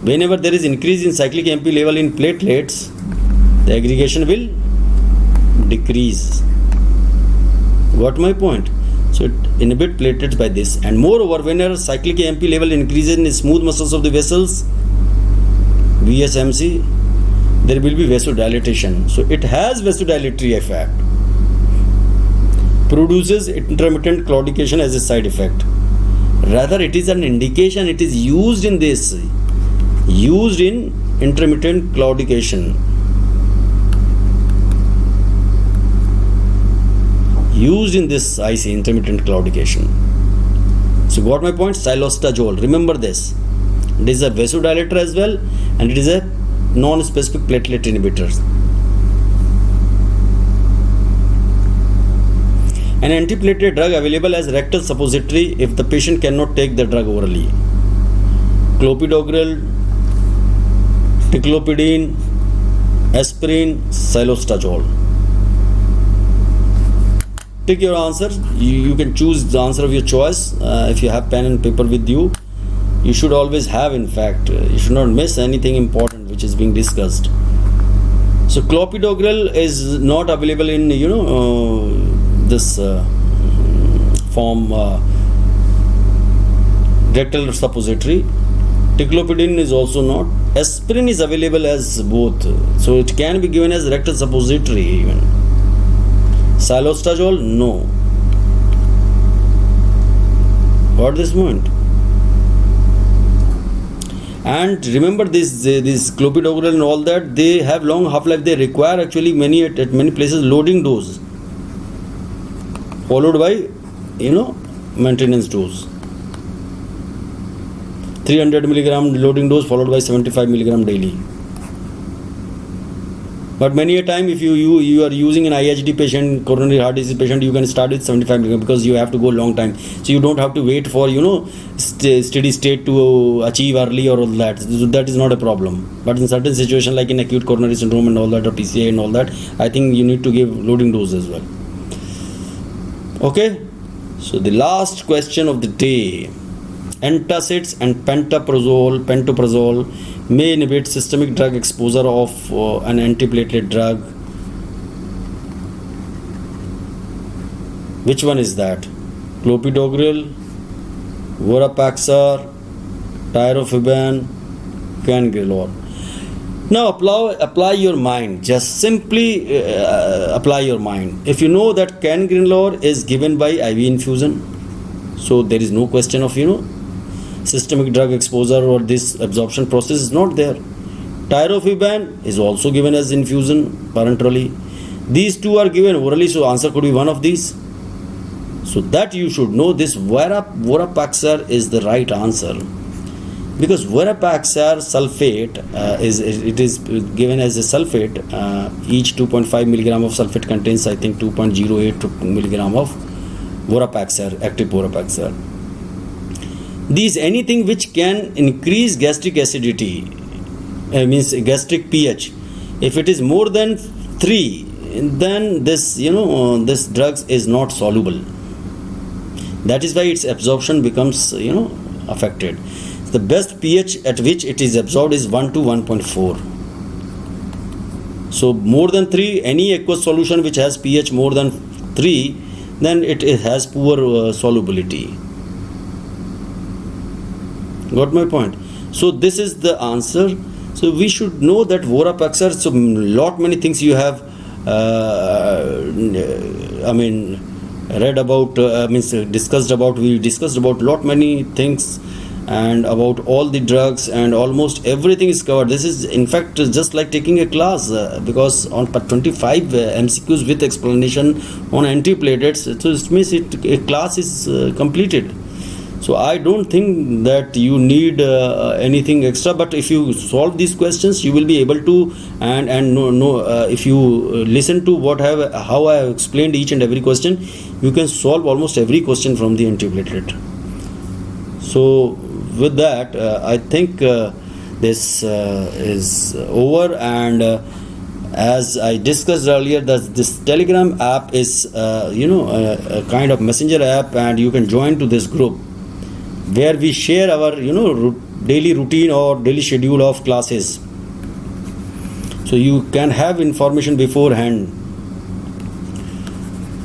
Whenever there is increase in cyclic AMP level in platelets, the aggregation will decrease. Got my point? So it inhibits platelets by this. And moreover, whenever cyclic AMP level increases in smooth muscles of the vessels, VSMC, there will be vasodilatation. So it has vasodilatory effect. Produces intermittent claudication as a side effect. Rather, it is an indication. It is used in this. Used in intermittent claudication. Used in this, I see, intermittent claudication. So got my point? Xylostazole. Remember this. It is a vasodilator as well, and it is a non-specific platelet inhibitor. An antiplatelet drug available as rectal suppository if the patient cannot take the drug orally. Clopidogrel, ticlopidine, aspirin, xylostazole. pick your answer. You can choose the answer of your choice. If you have pen and paper with you, you should always have, in fact, you should not miss anything important which is being discussed. So clopidogrel is not available in this form rectal suppository. Ticlopidine is also not. Aspirin is available as both, so it can be given as rectal suppository even. Silostazole, no. Got this point? And remember this clopidogrel and all that, they have long half-life. They require actually at many places loading dose followed by maintenance dose. 300 milligram loading dose followed by 75 milligram daily. But many a time, if you are using an IHD patient, coronary heart disease patient, you can start with 75 milligram because you have to go long time. So you don't have to wait for steady state to achieve early or all that. That is not a problem. But in certain situations like in acute coronary syndrome and all that, or PCI and all that, I think you need to give loading dose as well. Okay. So the last question of the day. Antacids and pantoprazole may inhibit systemic drug exposure of an antiplatelet drug. Which one is that? Clopidogrel, Vorapaxar, Tirofiban, Cangrelor. Now apply your mind. Just simply apply your mind. If you know that Cangrelor is given by IV infusion, so there is no question of systemic drug exposure or this absorption process is not there. Tirofiban is also given as infusion parenterally. These two are given orally, so answer could be one of these. So that you should know this Vorapaxar is the right answer, because Vorapaxar sulfate is given as a sulfate. Each 2.5 milligram of sulfate contains, I think, 2.08 milligram of Vorapaxar, active Vorapaxar. These anything which can increase gastric acidity, means gastric pH. If it is more than 3, then this this drugs is not soluble. That is why its absorption becomes affected. The best pH at which it is absorbed is 1 to 1.4. So more than 3, any aqueous solution which has pH more than 3, then it has poor solubility. Got my point? So this is the answer. So we should know that Vorapaxar. So many things you have read about, discussed about. We discussed about many things and about all the drugs, and almost everything is covered. This is in fact just like taking a class, because on 25 MCQs with explanation on antiplatelets, so it means a class is completed. So I don't think that you need anything extra, but if you solve these questions, you will be able to, and know if you listen to how I have explained each and every question, you can solve almost every question from the antiplatelet. So with that, I think this is over, and as I discussed earlier, that this Telegram app is a kind of messenger app, and you can join to this group where we share our daily routine or daily schedule of classes, so you can have information beforehand,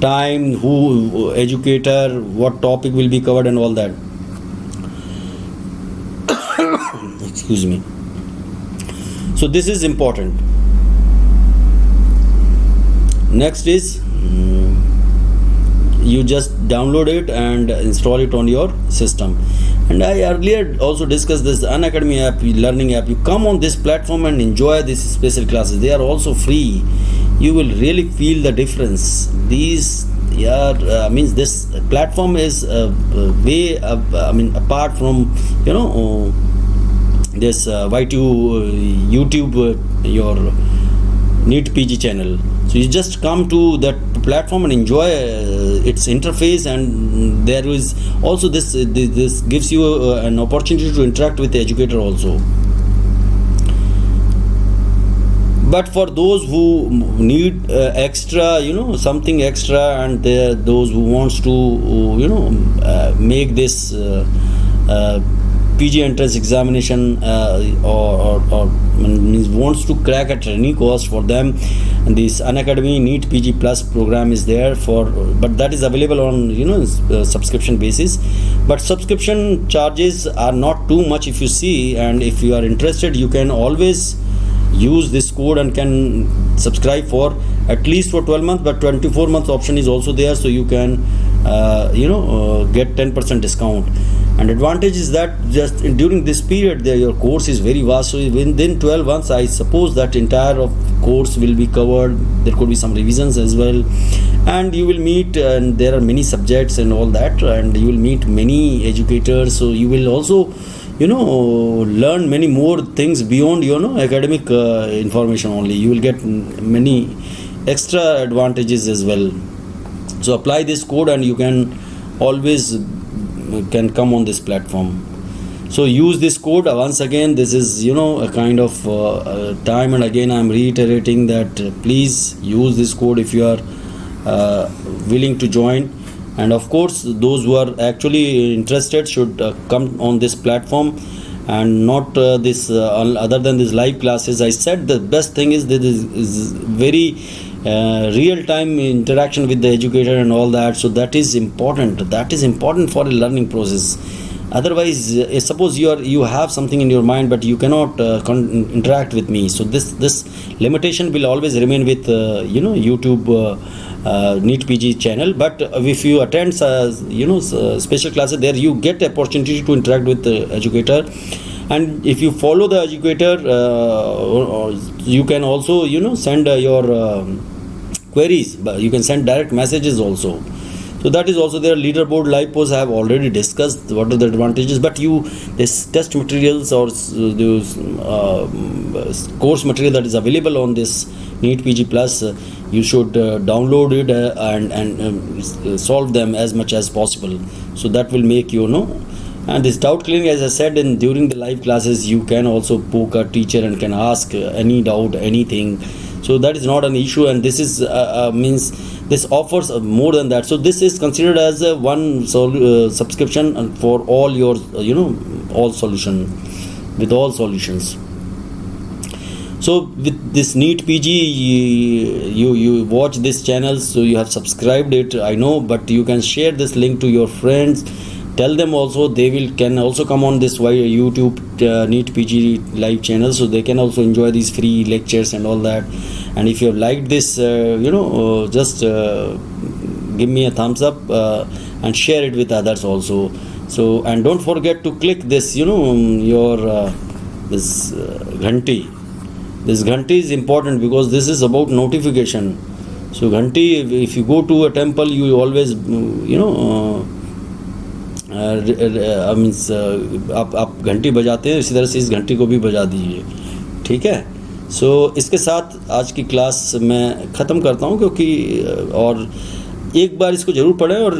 time, who educator, what topic will be covered and all that. Excuse me. So this is important. Next is you just download it and install it on your system. And I earlier also discussed this Unacademy app, learning app. You come on this platform and enjoy these special classes. They are also free. You will really feel the difference. This platform is way apart from this YouTube your NEET PG channel. So you just come to that platform and enjoy its interface, and there is also this gives you an opportunity to interact with the educator also. but for those who need extra, something extra, and those who wants to make this PG entrance examination or means wants to crack a training course, for them this Unacademy NEET PG Plus program is there but that is available on subscription basis. But subscription charges are not too much if you see, and if you are interested, you can always use this code and can subscribe for at least for 12 months, but 24 months option is also there, so you can get 10% discount. And advantage is that just during this period your course is very vast, so within 12 months I suppose that entire of course will be covered. There could be some revisions as well, and you will meet, and there are many subjects and all that, and you will meet many educators, so you will also learn many more things beyond academic information only. You will get many extra advantages as well. So apply this code and you can always can come on this platform. So use this code. Once again, this is a kind of time and again I am reiterating that please use this code if you are willing to join. And of course those who are actually interested should come on this platform, and not this other than these live classes. I said the best thing is that is very real time interaction with the educator and all that, so that is important for a learning process. Otherwise suppose you have something in your mind but you cannot interact with me, so this limitation will always remain with YouTube NEET PG channel. But if you attend special classes, there you get opportunity to interact with the educator, and if you follow the educator you can also send your queries, but you can send direct messages also. So that is also there. Leaderboard live posts I have already discussed what are the advantages, but this test materials or those course material that is available on this NEET PG Plus, you should download it and solve them as much as possible. So that will make And this doubt clearing, as I said, during the live classes, you can also poke a teacher and can ask any doubt, anything. So that is not an issue, and this is means this offers more than that. So this is considered as a one subscription for all your all solutions. So with this NEET PG, you watch this channel, so you have subscribed it, I know, but you can share this link to your friends. Tell them also they can also come on this YouTube NEET PG live channel, so they can also enjoy these free lectures and all that. And if you have liked this, just give me a thumbs up and share it with others also. So, and don't forget to click this your this ghanti. This ghanti is important because this is about notification. So ghanti, if you go to a temple, you always आप घंटी बजाते हैं, इसी तरह से इस घंटी को भी बजा दीजिए, ठीक है। सो इसके साथ आज की क्लास मैं ख़त्म करता हूँ, क्योंकि और एक बार इसको ज़रूर पढ़ें और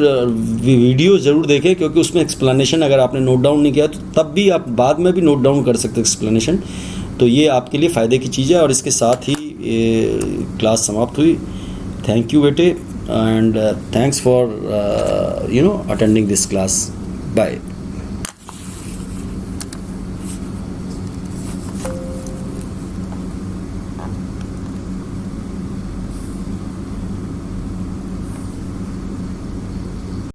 वीडियो ज़रूर देखें, क्योंकि उसमें एक्सप्लेनेशन अगर आपने नोट डाउन नहीं किया तो तब भी आप बाद में भी नोट डाउन कर सकते हैं एक्सप्लेनेशन, तो ये आपके लिए फ़ायदे की चीज़ है। और इसके साथ ही क्लास समाप्त हुई। थैंक यू बेटे, and thanks for attending this class. Bye.